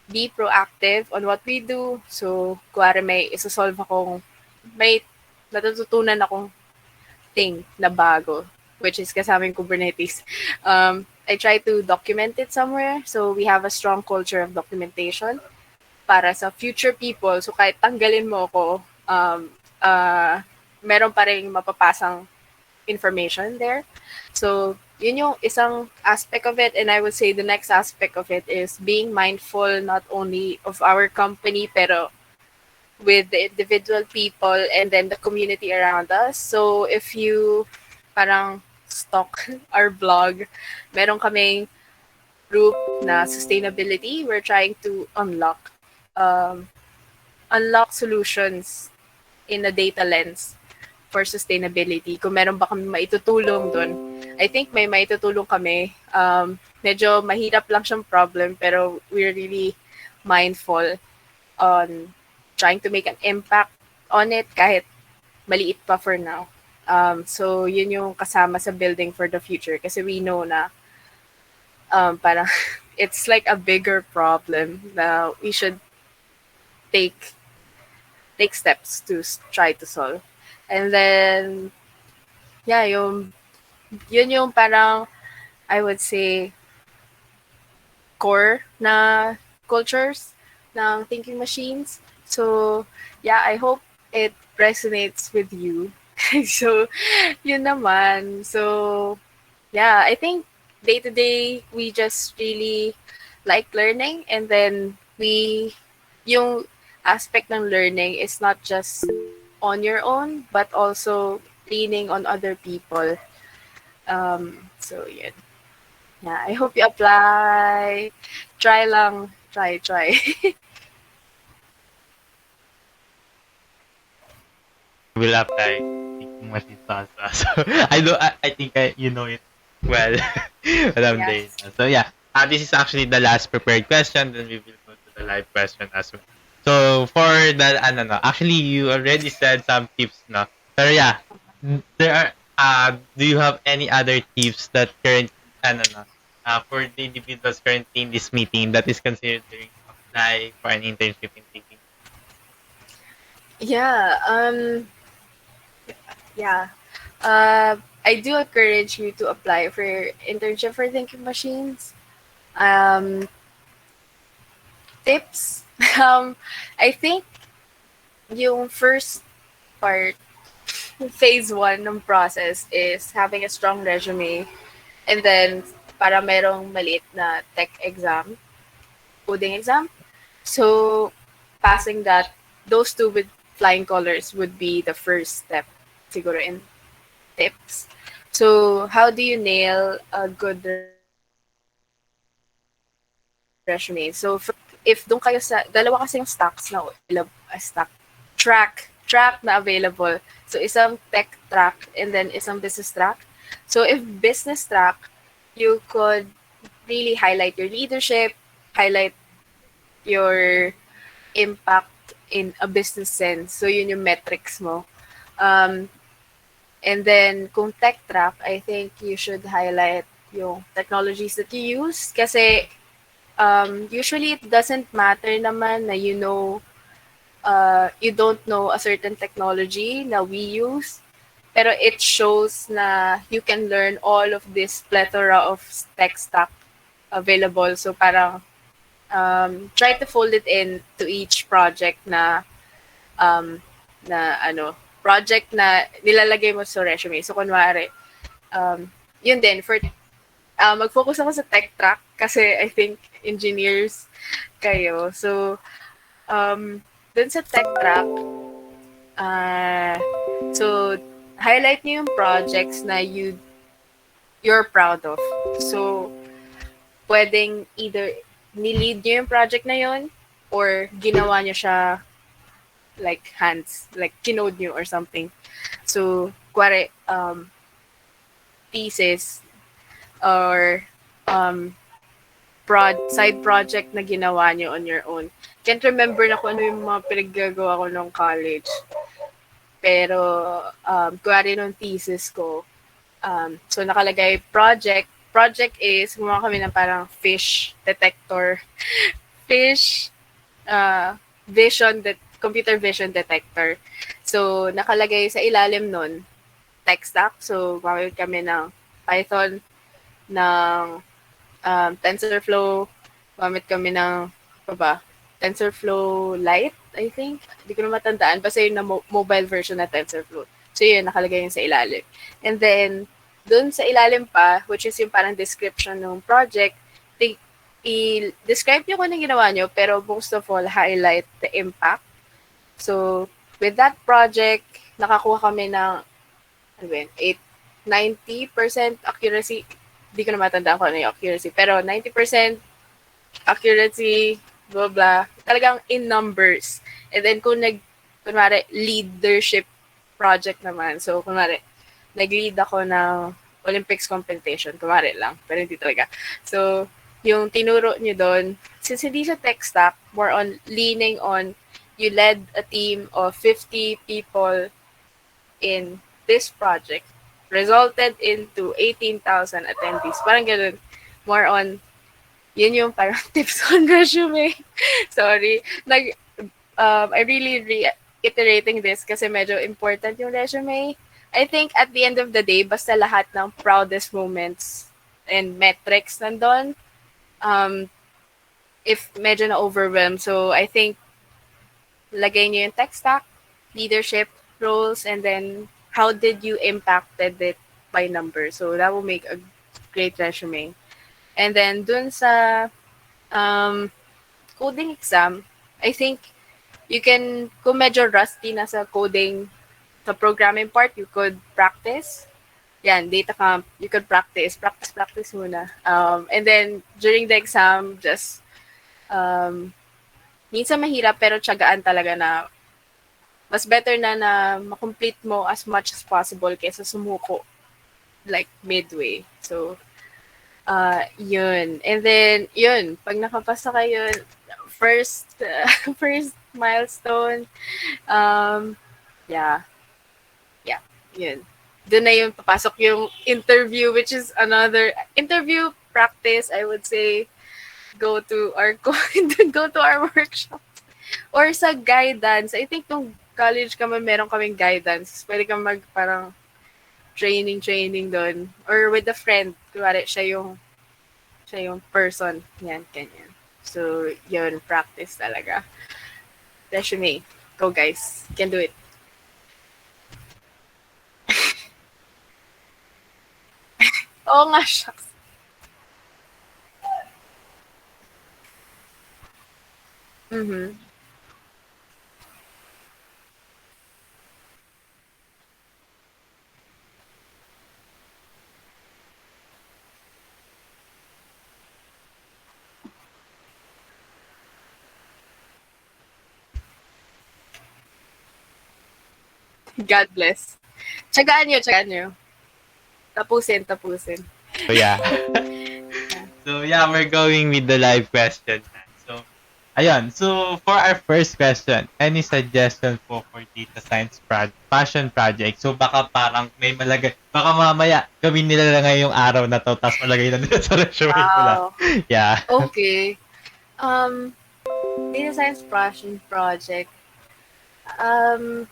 Speaker 2: be proactive on what we do. So, kuwari may isa-solve akong, may natututunan akong thing na bago, which is kasama yung Kubernetes. I try to document it somewhere. So, we have a strong culture of documentation para sa future people. So, kahit tanggalin mo ako, meron pa rin mapapasang information there. So, yun yung isang aspect of it. And I would say the next aspect of it is being mindful not only of our company, pero with the individual people and then the community around us. So, if you parang stalk our blog, meron kaming group na sustainability. We're trying to um, unlock solutions in a data lens for sustainability. Kung meron ba kami maitutulong doon. I think may maitutulong kami. Medyo mahirap lang siyang problem, pero we're really mindful on trying to make an impact on it kahit maliit pa for now. So, yun yung kasama sa building for the future kasi we know na parang it's like a bigger problem na we should take steps to try to solve. And then, yeah, yun yung parang, I would say, core na cultures ng thinking machines. So, yeah, I hope it resonates with you. So, yun naman. So, yeah, I think day to day, we just really like learning and then yung aspect ng learning is not just on your own, but also leaning on other people. So, yun. Yeah, I hope you apply. Try lang. Try.
Speaker 1: Will apply thinking machine salsa. So I think you know it well. Madam Dane.
Speaker 2: Yes.
Speaker 1: So yeah, this is actually the last prepared question. Then we will go to the live question as well. So for the actually you already said some tips, no. Pero yeah, there are do you have any other tips that current for the individuals currently in this meeting that is considering apply for an internship in thinking?
Speaker 2: Yeah. Yeah. I do encourage you to apply for internship for thinking machines. Tips. I think yung first part, phase one ng process is having a strong resume and then para merong maliit na tech exam, coding exam. So, passing that, those two with flying colors would be the first step siguro in tips. So, how do you nail a good resume? So, if doon kayo sa, dalawa kasi yung stocks na track na available. So, isang tech track and then isang business track. So, if business track, you could really highlight your leadership, highlight your impact in a business sense. So, yun yung metrics mo. And then, kung tech track, I think you should highlight yung technologies that you use. Kasi, usually it doesn't matter naman na you don't know a certain technology na we use. Pero it shows na you can learn all of this plethora of tech stack available. So, parang try to fold it in to each project na project na nilalagay mo sa resume. So, kunwari, yun din, mag-focus ako sa tech track kasi I think engineers kayo. So, dun sa tech track, Uh, so, highlight niyo yung projects na you're proud of. So, pwedeng either nilead niyo yung project na yon or ginawa niyo siya like hands, like kinode niyo or something. So, kuwari, thesis or um, side project na ginawa niyo on your own. Can't remember na kung ano yung mga pinaggagawa ko nung college. Pero, kuwari nung thesis ko, so nakalagay project. Project is, gumawa kami ng parang fish detector. Fish computer vision detector. So, nakalagay sa ilalim nun, tech stack. So, gumamit kami ng Python, ng TensorFlow, gumamit kami ng, ano ba, TensorFlow Lite, I think. Hindi ko na matandaan. Basta yun na mobile version na TensorFlow. So, yun, nakalagay yun sa ilalim. And then, dun sa ilalim pa, which is yung parang description ng project, i-describe nyo kung anong ginawa nyo, pero most of all, highlight the impact. So, with that project, nakakuha kami ng, ano ba yun, 90% accuracy. Hindi ko na matandaan kung ano yung accuracy. Pero 90% accuracy, blah, blah. Talagang in numbers. And then kunwari, leadership project naman. So, kunwari, nag-lead ako ng Olympics competition. Kunwari lang, pero hindi talaga. So, yung tinuro nyo doon, since hindi siya tech stack, more on leaning on, you led a team of 50 people in this project, resulted into 18,000 attendees. Parang ganun. More on, yun yung parang tips on resume. Sorry. I really reiterating this kasi medyo important yung resume. I think at the end of the day, basta lahat ng proudest moments and metrics nandun, if medyo na-overwhelm. So, I think, lagay nyo yung tech stack, leadership roles, and then how did you impacted it by number. So, that will make a great resume. And then, dun sa coding exam, I think you can, kung medyo rusty na sa coding, sa programming part, you could practice. Yan, Datacamp, you could practice muna. And then, during the exam, just, minsan mahirap, pero tiyagaan talaga na, mas better na makomplete mo as much as possible kaysa sumuko, like, midway. So, yun. And then, yun, pag nakapasa kayo, first, first milestone, yeah, yun. Doon na yung papasok yung interview, which is another interview practice. I would say go to our go to our workshop or sa guidance. I think nung college kami meron kaming guidance. Pwede kang mag parang training doon or with a friend. Kunwari siya yung person. Yan, ganyan. So, yun, practice talaga. Resume. Go guys. Can do it. Oo nga, shucks. Mhm. God bless. Tsagaan nyo. Tapusin.
Speaker 1: So yeah. So yeah, we're going with the live question. So ayun. So for our first question, any suggestion po for data science passion project? So baka parang may malagay, baka mamaya gawin nila lang ngayong araw na to tapos malagay na nila sa resume nila.
Speaker 2: Wow.
Speaker 1: Yeah.
Speaker 2: Okay. Um, Data science passion project. Um,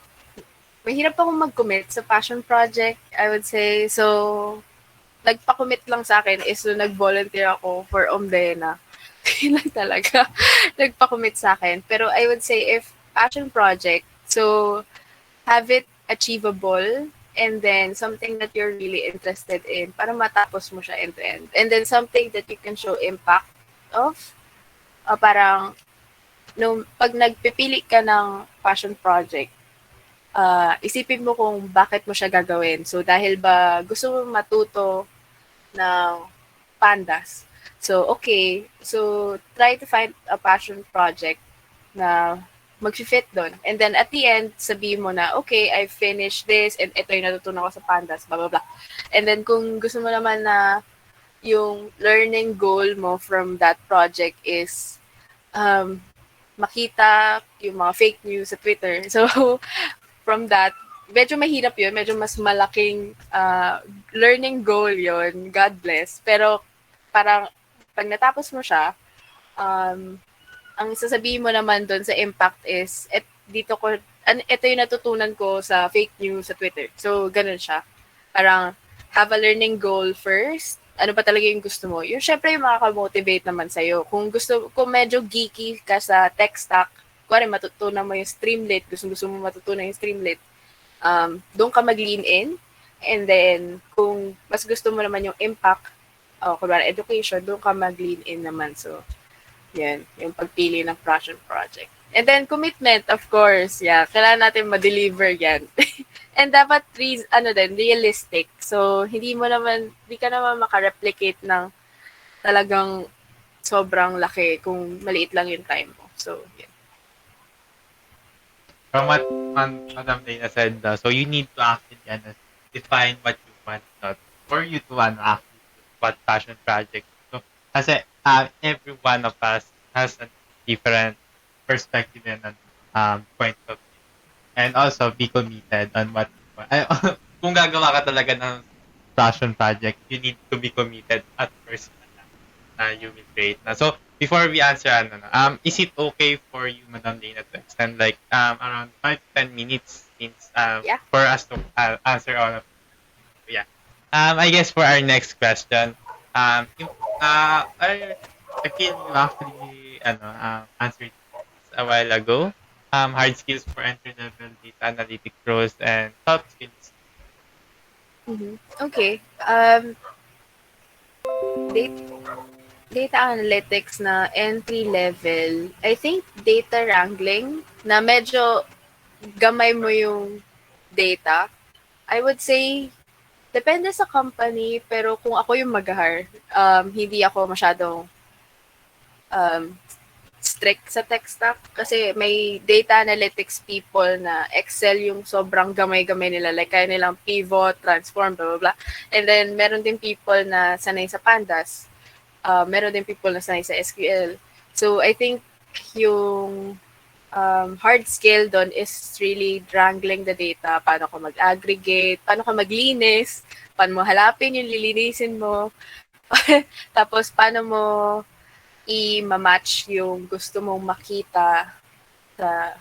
Speaker 2: Mahirap akong mag-commit sa passion project, I would say. So, nagpa-commit lang sa akin is nung nag-volunteer ako for Omdena. Yun lang talaga. Nagpa-commit sa akin. Pero I would say if passion project, so have it achievable and then something that you're really interested in para matapos mo siya end to end. And then something that you can show impact of. Parang, pag nagpipili ka ng passion project, isipin mo kung bakit mo siya gagawin. So, dahil ba gusto mo matuto ng pandas? So, okay. So, try to find a passion project na mag-fit doon. And then, at the end, sabihin mo na, okay, I finished this and ito yung natutunan ko sa pandas, blah, blah, blah. And then, kung gusto mo naman na yung learning goal mo from that project is um, makita yung mga fake news sa Twitter. So, from that, medyo mahirap yun. Medyo mas malaking learning goal yun. God bless. Pero parang pag natapos mo siya, um, ang sasabihin mo naman doon sa impact is, dito ko, ito yung natutunan ko sa fake news sa Twitter. So, ganun siya. Parang, have a learning goal first. Ano ba talaga yung gusto mo? Yung syempre yung makaka-motivate naman sa'yo. Kung medyo geeky ka sa tech stack, kuwari matutunan mo yung Streamlit, gusto mo matutunan yung Streamlit, doon ka mag-lean in. And then, kung mas gusto mo naman yung impact, kunwari education, doon ka mag-lean in naman. So, yan, yung pagpili ng passion project. And then, commitment, of course. Yeah, kailangan natin ma-deliver yan. And dapat, realistic. So, hindi ka naman makareplicate ng talagang sobrang laki kung maliit lang yung time mo. So, yeah.
Speaker 1: From what Madam Dana said, so you need to actually define what you want, not for you to actually what passion project. So, kasi every one of us has a different perspective and point of view. And also be committed on what you want. Kung gagawa ka talaga ng passion project, you need to be committed at first na you will create na. So, before we answer, is it okay for you, Madam Dana, to extend like around 5 to 10 minutes since
Speaker 2: Yeah.
Speaker 1: for us to answer all of it? Yeah. I guess for our next question, I feel you actually answered this a while ago. Hard skills for entry-level data analytic roles and soft skills.
Speaker 2: Mm-hmm. Okay. Data, data analytics na entry level, I think data wrangling na medyo gamay mo yung data. I would say depende sa company, pero kung ako yung mag-hire, hindi ako masyadong um, strict sa tech stack kasi may data analytics people na Excel yung sobrang gamay-gamay nila. Like, kaya nilang pivot, transform, blah, blah, blah. And then, meron din people na sanay sa pandas. Meron din people na sanay sa SQL. So, I think yung hard skill doon is really wrangling the data. Paano ka mag-aggregate, paano ka maglinis, paano mo halapin yung lilinisin mo, tapos paano mo i-match yung gusto mong makita sa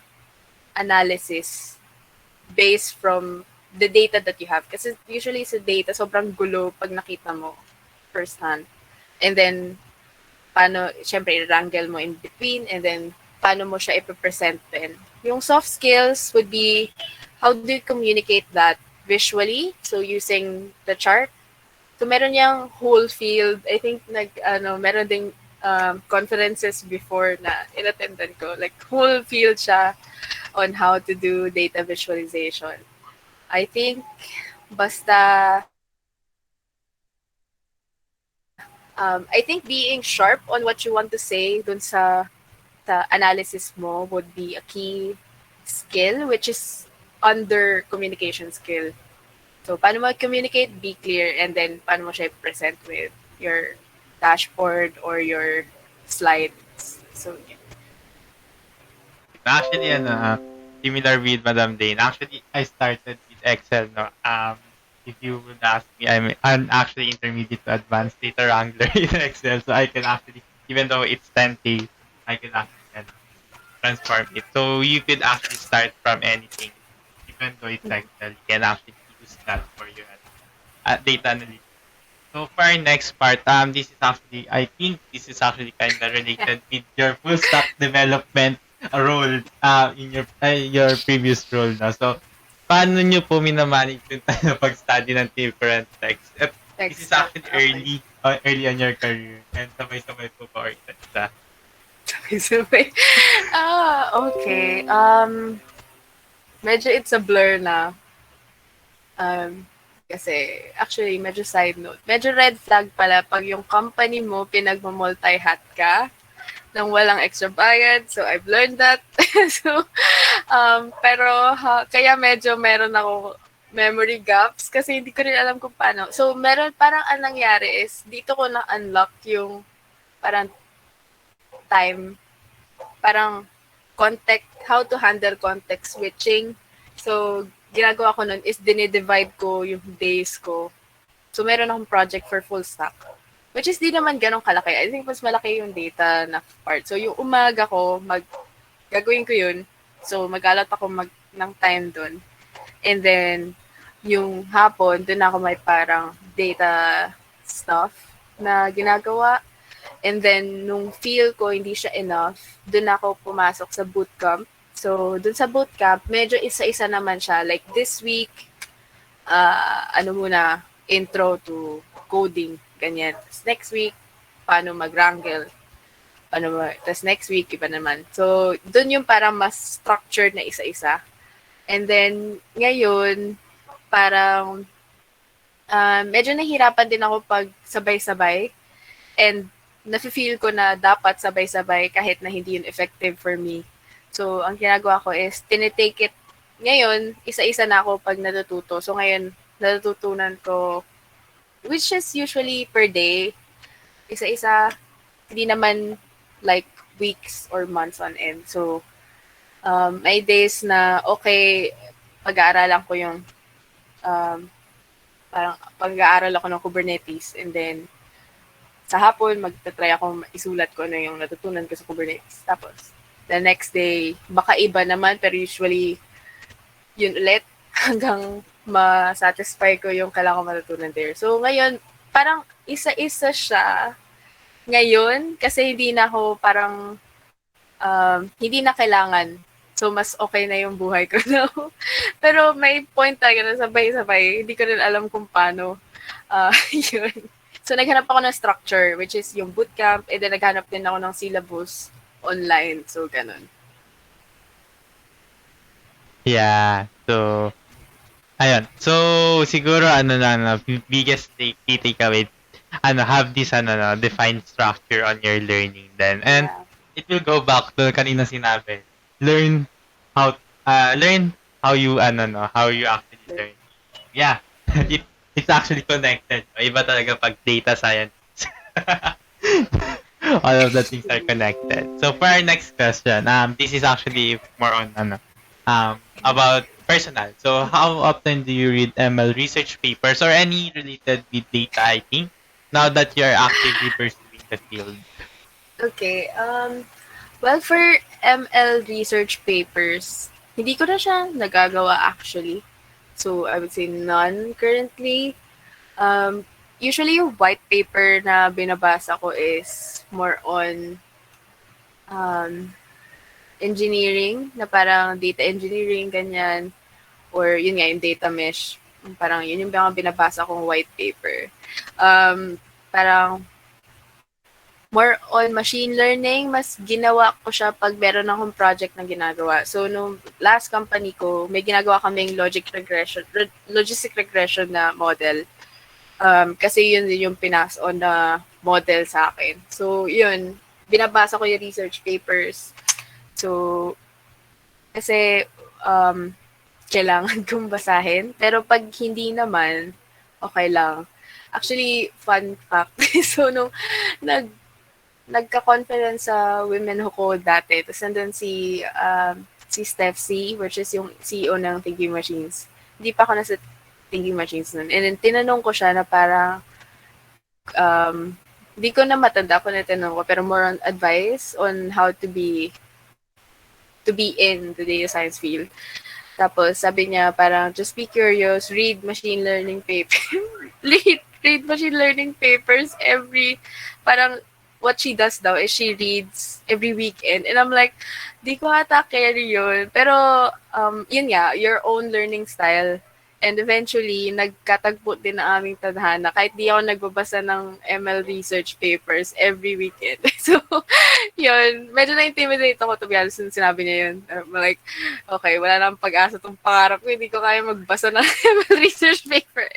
Speaker 2: analysis based from the data that you have. Kasi usually sa data, sobrang gulo pag nakita mo firsthand. And then, paano, syempre, i-wrangle mo in between, and then, paano mo siya i-present din. Yung soft skills would be, how do you communicate that visually? So, using the chart. So, meron yung whole field. I think, meron ding conferences before na inattendan ko. Like, whole field siya on how to do data visualization. I think, basta, I think being sharp on what you want to say dun sa analysis mo would be a key skill, which is under communication skill. So, paano mo communicate, be clear, and then paano mo siya present with your dashboard or your slides. So, yeah.
Speaker 1: Actually, similar with Madam Dane. Actually, I started with Excel. No, if you would ask me, I'm actually intermediate to advanced data wrangler in Excel, so I can actually, even though it's 10K, I can actually transform it. So you could actually start from anything, even though it's Excel. You can actually use that for your data analytics. So for our next part, I think this is actually kind of related with your full stack development role in your previous role na. So paano nyo po minamanage yung pag-study ng different texts? At
Speaker 2: Tech
Speaker 1: this is
Speaker 2: stack.
Speaker 1: actually
Speaker 2: Okay.
Speaker 1: early on your career and sabay-sabay po pa or isa.
Speaker 2: Okay. medyo it's a blur na. Um, kasi, actually, medyo side note. Medyo red flag pala pag yung company mo pinagmo-multi-hat ka nang walang extra bayad. So, I've learned that. So, pero kaya medyo meron ako memory gaps kasi hindi ko rin alam kung paano. So, meron parang ang nangyari is dito ko na-unlock yung parang time, parang context, how to handle context switching. So, ginagawa ko nun is dinidivide ko yung days ko. So, meron akong project for full stack. Which is di naman ganun kalaki. I think mas malaki yung data na part. So, yung umaga ko, gagawin ko yun. So, mag-allot ako ng time dun. And then, yung hapon, dun ako may parang data stuff na ginagawa. And then, nung feel ko hindi siya enough, dun ako pumasok sa bootcamp. So, dun sa bootcamp, medyo isa-isa naman siya. Like, this week, intro to coding, ganyan. Tapos next week, paano mag-wrangle. Tapos next week, iba naman. So, dun yung parang mas structured na isa-isa. And then, ngayon, parang medyo nahihirapan din ako pag sabay-sabay. And nafe-feel ko na dapat sabay-sabay kahit na hindi yun effective for me. So, ang ginagawa ko is, tinitake it. Ngayon, isa-isa na ako pag natututo. So, ngayon, natututunan ko, which is usually per day, isa-isa, hindi naman like weeks or months on end. So, may days na okay, pag-aaralan ko yung parang pag-aaral ako ng Kubernetes and then sa hapon magta-try ako isulat ko ano yung natutunan ko sa Kubernetes. Tapos the next day baka iba naman pero usually yun ulit hanggang ma-satisfy ko yung kailangan ko matutunan there. So ngayon parang isa-isa siya ngayon kasi hindi na ako parang hindi na kailangan. So, mas okay na yung buhay ko now. Pero may point talaga na sabay-sabay. Hindi ko rin alam kung paano. Yun. So, naghanap ako ng structure, which is yung bootcamp, and then naghanap din ako ng syllabus online. So, ganun.
Speaker 1: Yeah. So, ayun. So, siguro, biggest key takeaway, have this, defined structure on your learning then. And
Speaker 2: Yeah.
Speaker 1: it will go back to kanina sinabi. Learn how, learn how you, how you actually learn. Yeah. It's actually connected. Iba talaga pag data science. All of the things are connected. So for our next question, this is actually more on about personal. So how often do you read ML research papers or any related with data? I think now that you're actively pursuing the field.
Speaker 2: Okay. Well, for ML research papers, hindi ko na siya nagagawa actually. So, I would say none currently. Usually, yung white paper na binabasa ko is more on engineering, na parang data engineering, ganyan. Or yun nga, yung data mesh. Parang yun yung mga binabasa kong white paper. Parang more on machine learning, mas ginawa ko siya pag meron akong project na ginagawa. So, nung last company ko, may ginagawa kaming logistic regression na model. Kasi yun yung pinas on na model sa akin. So, yun, binabasa ko yung research papers. So, kasi kailangan kong basahin. Pero pag hindi naman, okay lang. Actually, fun fact. So, nung nagka-conference sa Women Who Code dati. Tapos nandun si Steph C, which is yung CEO ng Thinking Machines. Hindi pa ako nasa Thinking Machines nun. And then tinanong ko siya na parang hindi ko na matanda kung natanong ko, pero more on advice on how to be in the data science field. Tapos sabi niya parang just be curious, read machine learning papers. read machine learning papers parang what she does daw is she reads every weekend. And I'm like, di ko ata carry yun. Pero, yun nga, your own learning style. And eventually, nagkatagpo din ang aming tadhana kahit di ako nagbabasa ng ML research papers every weekend. So, yun. Medyo na-intimidate ako to be honest nung sinabi niya yun. Like, okay, wala nang pag-asa tong pangarap ko. Hindi ko kaya magbasa ng ML research paper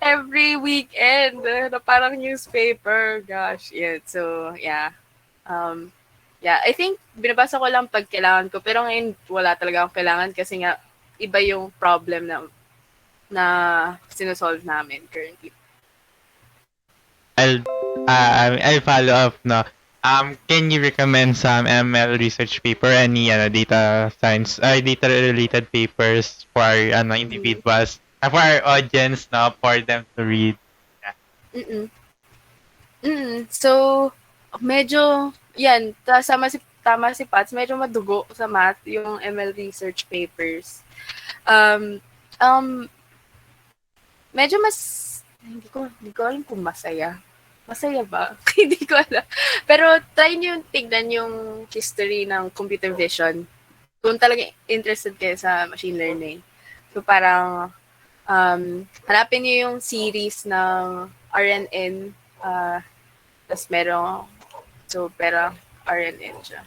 Speaker 2: every weekend. Na parang newspaper. Gosh, yeah. So, yeah. Um, yeah, I think binabasa ko lang pag kailangan ko. Pero ngayon, wala talaga akong kailangan kasi nga, iba yung problem na sinosolve namin currently.
Speaker 1: I'll I'll follow up no. Can you recommend some ML research paper, any data science, data related papers for individuals, for our audience, no, for them to read?
Speaker 2: Mm-mm. So, medyo, yan, tama si Pats, medyo madugo sa math yung ML research papers. Um, um, medyo hindi ko alam kung masaya. Masaya ba? Hindi ko alam. Pero try nyo tignan yung history ng computer vision. Kung talaga interested kayo sa machine learning. So parang hanapin nyo yung series ng RNN. Tapos pero RNN siya.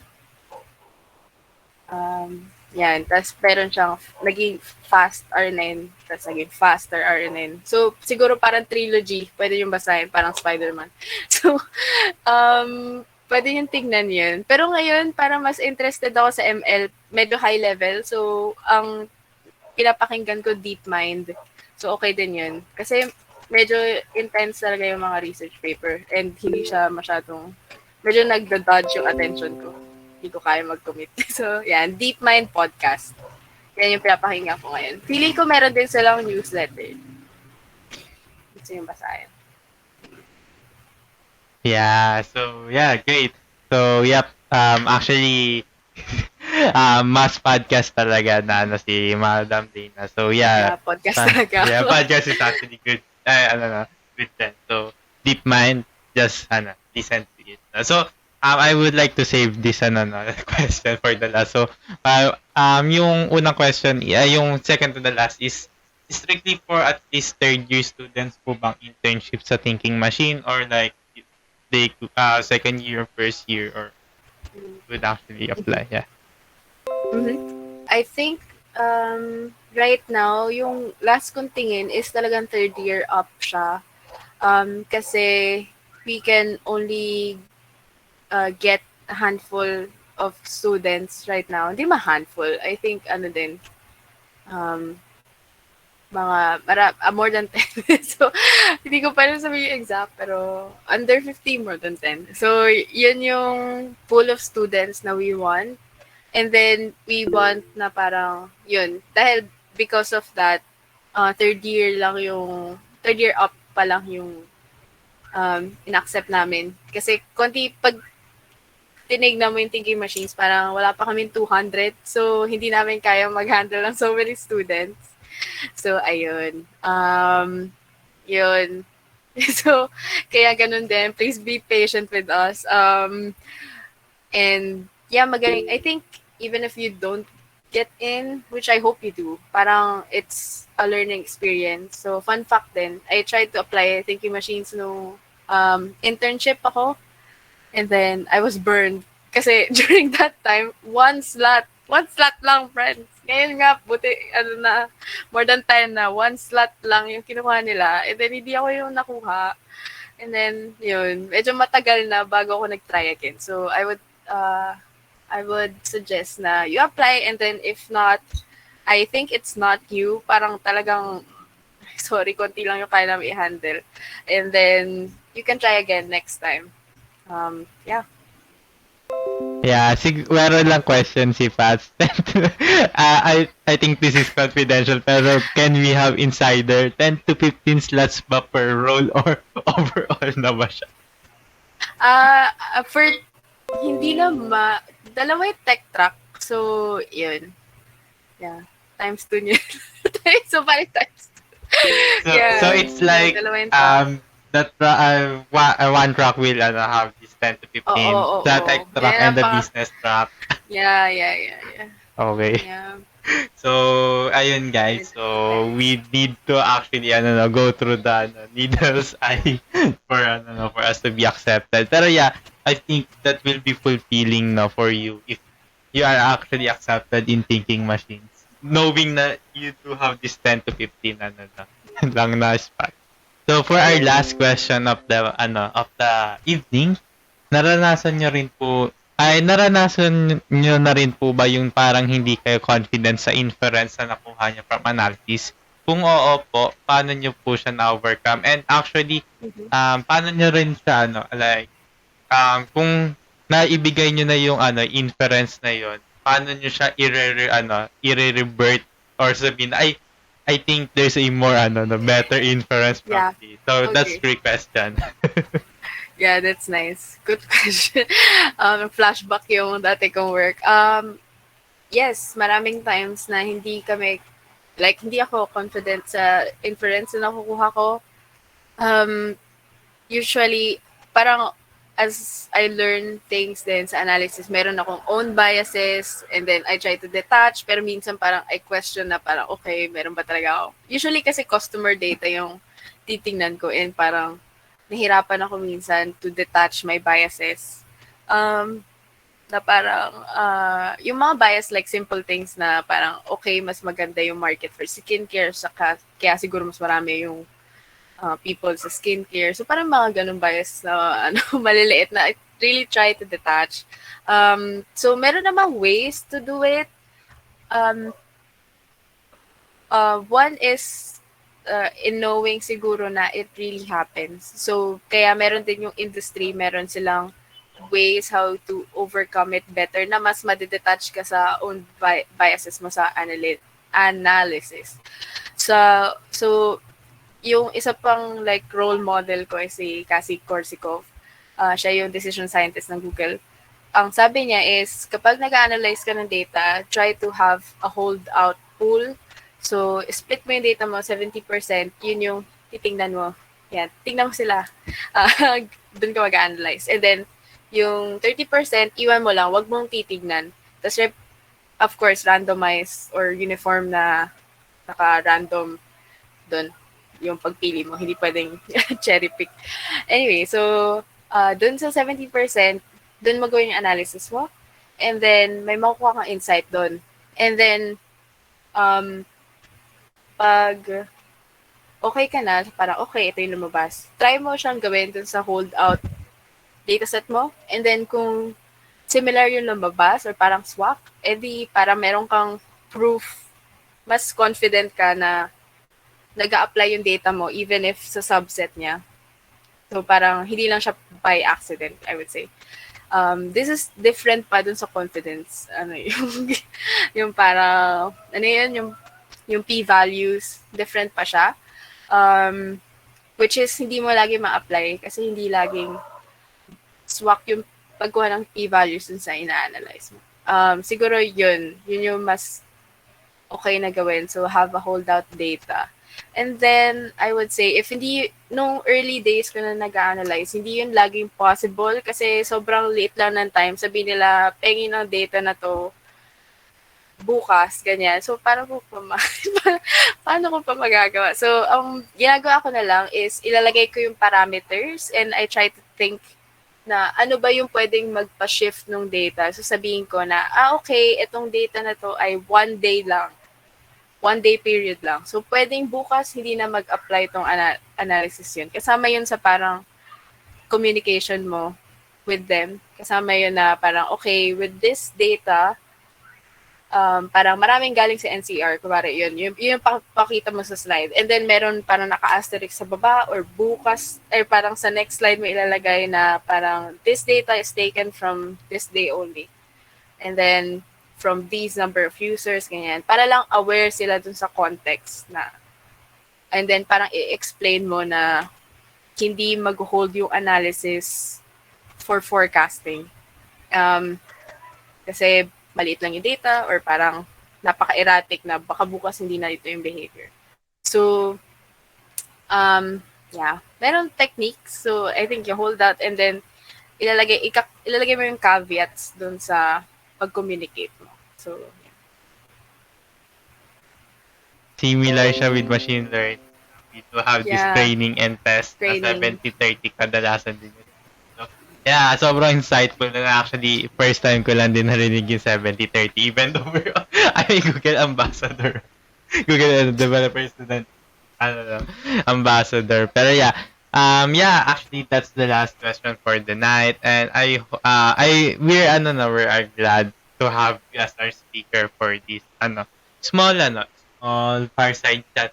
Speaker 2: Yan. Tapos meron siyang naging fast R9, tapos naging faster R9. So, siguro parang trilogy. Pwede yung basahin, parang Spider-Man. So, pwede yung tignan yun. Pero ngayon, parang mas interested ako sa ML. Medyo high level. So, ang pinapakinggan ko, DeepMind. So, okay din yun. Kasi medyo intense talaga yung mga research paper. And hindi siya masyadong, medyo nagda-dodge yung attention ko. Hindi ko kaya mag-commit. So, yan. DeepMind Podcast. Yan yung pinapakinggan ko ngayon. Feeling ko meron din silang newsletter. Gusto yung basahin.
Speaker 1: Yeah, so yeah, great. So, yep, actually, mas podcast talaga na si Madam Dana. So, yeah.
Speaker 2: Podcast talaga.
Speaker 1: Yeah, podcast is actually good. Good then. So, DeepMind, just, listen to it. So, I would like to save this question for the last. So, yung unang question, yung second to the last is strictly for at least third year students po bang internship sa thinking machine, or like they second year, first year, or would actually apply? Yeah.
Speaker 2: Mm-hmm. I think right now, yung last kong tingin is talagang third year up siya. Kasi we can only get a handful of students right now. Hindi ma-handful. I think, more than 10. So, hindi ko pa rin sabihin yung exact, pero under 50, more than 10. So, yun yung pool of students na we want. And then, we want na parang, yun. Dahil, because of that, third year up pa lang yung in-accept namin. Kasi, pag tinignan mo yung thinking machines, parang wala pa kami 200. So, hindi namin kaya mag-handle ng so many students. So, ayun. Yun. So, kaya ganun din. Please be patient with us. And, yeah, magaling. I think, even if you don't get in, which I hope you do, parang it's a learning experience. So, fun fact din, I tried to apply thinking machines no internship ako. And then, I was burned. Kasi during that time, one slot lang, friends. Ngayon nga, buti, more than 10 na, one slot lang yung kinuha nila. And then, hindi ako yung nakuha. And then, yun, medyo matagal na bago ako nag-try again. So, I would suggest na you apply, and then if not, I think it's not you. Parang talagang, sorry, konti lang yung kaya namin i-handle. And then, you can try again next time. Yeah.
Speaker 1: Yeah, meron lang question si Pats. I think this is confidential, pero can we have insider 10 to 15 slots ba per role, or overall na ba siya?
Speaker 2: For hindi na dalawa yung tech track. So, yun. Yeah. Times 2 niya. So, parang times 2.
Speaker 1: So it's like, that one track will have this 10 to 15. The tech track and the business track.
Speaker 2: Yeah.
Speaker 1: Okay.
Speaker 2: Yeah.
Speaker 1: So, ayun guys.
Speaker 2: It
Speaker 1: So,
Speaker 2: depends.
Speaker 1: we need to actually go through the needle's eye for for us to be accepted. Pero yeah, I think that will be fulfilling no for you if you are actually accepted in thinking machines. Knowing na you do have this 10 to 15 lang na spot. So for our last question of the evening, naranasan niyo na rin po ba yung parang hindi kayo confident sa inference na nakuha niyo from analysis? Kung oo po, paano niyo po siya na-overcome? And actually,
Speaker 2: Mhm.
Speaker 1: paano niyo rin siya like kung naibigay niyo na yung inference na yon, paano niyo siya i-revert or sabihin, ay, I think there's a more no, better inference from
Speaker 2: Yeah.
Speaker 1: this. So that's
Speaker 2: Okay.
Speaker 1: three question.
Speaker 2: Yeah, that's nice. Good question. Flashback yung dati kong work. Yes, maraming times na hindi kami, like, hindi ako confident sa inference na nakukuha ko. Um, Usually, parang as I learn things din sa analysis, meron akong own biases and then I try to detach pero minsan parang I question na parang okay, meron ba talaga ako. Usually kasi customer data yung titingnan ko and parang nahirapan ako minsan to detach my biases. Um, na parang yung mga bias like simple things na parang okay, mas maganda yung market for skincare saka kaya siguro mas marami yung people sa skincare. So parang mga ganun bias na maliliit na I really try to detach. So meron namang ways to do it. Um, one is in knowing siguro na it really happens. So kaya meron din yung industry, meron silang ways how to overcome it better na mas madedetach ka sa own biases mo sa analysis. So yung isa pang like role model ko ay si Cassie Korsakov. Siya yung decision scientist ng Google. Ang sabi niya is kapag nag-analyze ka ng data, try to have a holdout pool. So, split mo yung data mo, 70%, yun yung titingnan mo. Yan, tingnan mo sila. Doon ka mag-analyze. And then, yung 30%, iwan mo lang, wag mong titignan. Tapos, of course, randomize or uniform na naka-random doon yung pagpili mo. Hindi pwedeng cherry pick. Anyway, so doon sa 70%, doon mo gawin yung analysis mo. And then, may makukuha kang insight doon. And then, um, pag okay ka na, parang okay, ito yung lumabas. Try mo siyang gawin doon sa holdout dataset mo. And then, kung similar yung lumabas or parang swak, edi para meron kang proof, mas confident ka na nag-a-apply yung data mo even if sa subset niya. So parang hindi lang siya by accident, I would say. This is different pa dun sa confidence. Ano yung yung para ano yun yung p-values different pa siya. Which is hindi mo lagi ma-apply kasi hindi laging swak yung pagkuha ng p-values dun sa ina-analyze mo. Siguro yun yung mas okay na gawin. So, have a holdout data. And then, I would say, if hindi, nung early days ko na nag-analyze, hindi yun laging possible kasi sobrang late lang ng time. Sabi nila, pengin ng data na to bukas, ganyan. So, paano ko pa, paano ko pa magagawa? So, ang ginagawa ko na lang is ilalagay ko yung parameters and I try to think na ano ba yung pwedeng magpa-shift ng data. So, sabihin ko na, okay, itong data na to ay 1 day lang. 1 day period lang. So, pwedeng bukas hindi na mag-apply tong analysis yun. Kasama yun sa parang communication mo with them. Kasama yun na parang, okay, with this data, parang maraming galing sa NCR, kumari yun yung pakita mo sa slide. And then, meron parang naka-asterisk sa baba or bukas, or parang sa next slide mo ilalagay na parang this data is taken from this day only. And then, from these number of users, ganyan. Para lang aware sila dun sa context na. And then, parang i-explain mo na hindi mag-hold yung analysis for forecasting. Kasi maliit lang yung data or parang napaka-erratic na baka bukas hindi na ito yung behavior. So, yeah. Meron techniques. So, I think you hold that and then ilalagay mo yung caveats dun sa pag-communicate mo. So, yeah.
Speaker 1: Similar siya with machine learning. We do have this
Speaker 2: Yeah,
Speaker 1: training and test na
Speaker 2: training.
Speaker 1: 70-30 kadalasan din yun. So, yeah, sobrang insightful na actually first time ko lang din narinig yung 70-30 even though I'm a Google ambassador. Google developer student ano lang, ambassador. Pero yeah, yeah, actually that's the last question for the night, and we're ano na, we are glad to have you as our speaker for this small fireside chat.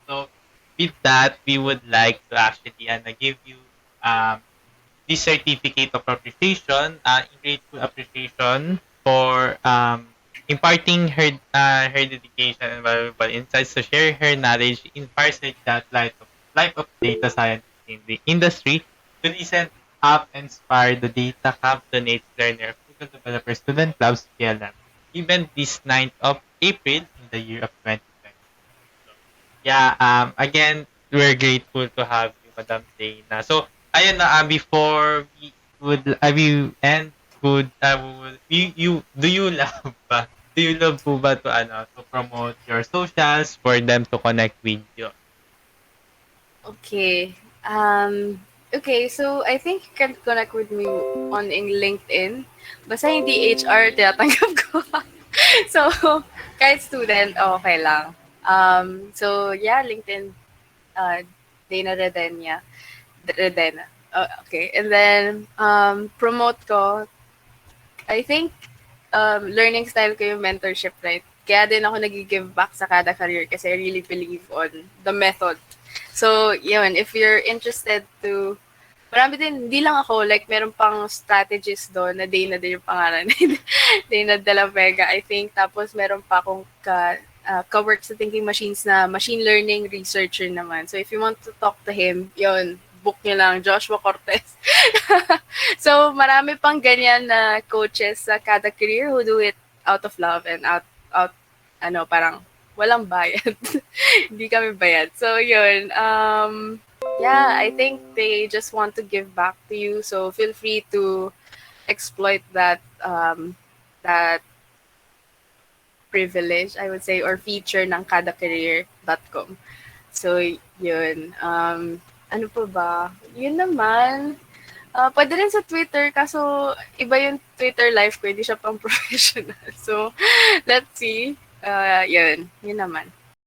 Speaker 1: So with that, we would like to actually give you um this certificate of appreciation, in grateful appreciation for imparting her dedication and valuable insights to share her knowledge in Fireside Chat life of data scientists in the industry to listen up and inspire the data camp donate learner of Google Developer Student Clubs PLM even this 9th of April in the year of 2020. So, yeah, again, we're grateful to have you, Madam Dana. So, ayun na, we end, do you love ba? Do you love po ba to, to promote your socials for them to connect with you?
Speaker 2: Okay. Okay, so I think you can connect with me on in LinkedIn. Basta hindi HR, tinatanggap ko. So, kahit student, okay lang. So, yeah, LinkedIn, uh, Dana Redenia. Redena. Okay. And then, promote ko, I think, learning style ko yung mentorship, right? Kaya din ako nag-give back sa kada career kasi I really believe on the method. So, yun, if you're interested to, marami din, hindi lang ako, like, meron pang strategist doon na Dana din yung pangalan. Dana de la Vega, I think. Tapos, meron pa akong ka-work sa Thinking Machines na machine learning researcher naman. So, if you want to talk to him, yun, book nyo lang, Joshua Cortez. So, marami pang ganyan na coaches sa kada career who do it out of love and out, parang walang bayad. Hindi kami bayad. So, yun. Yeah, I think they just want to give back to you. So, feel free to exploit that privilege, I would say, or feature ng kadacareer.com. So, yun. Ano pa ba? Yun naman. Pwede rin sa Twitter, kaso iba yung Twitter life ko, hindi siya pang professional. So, let's see. Yun. Yun naman.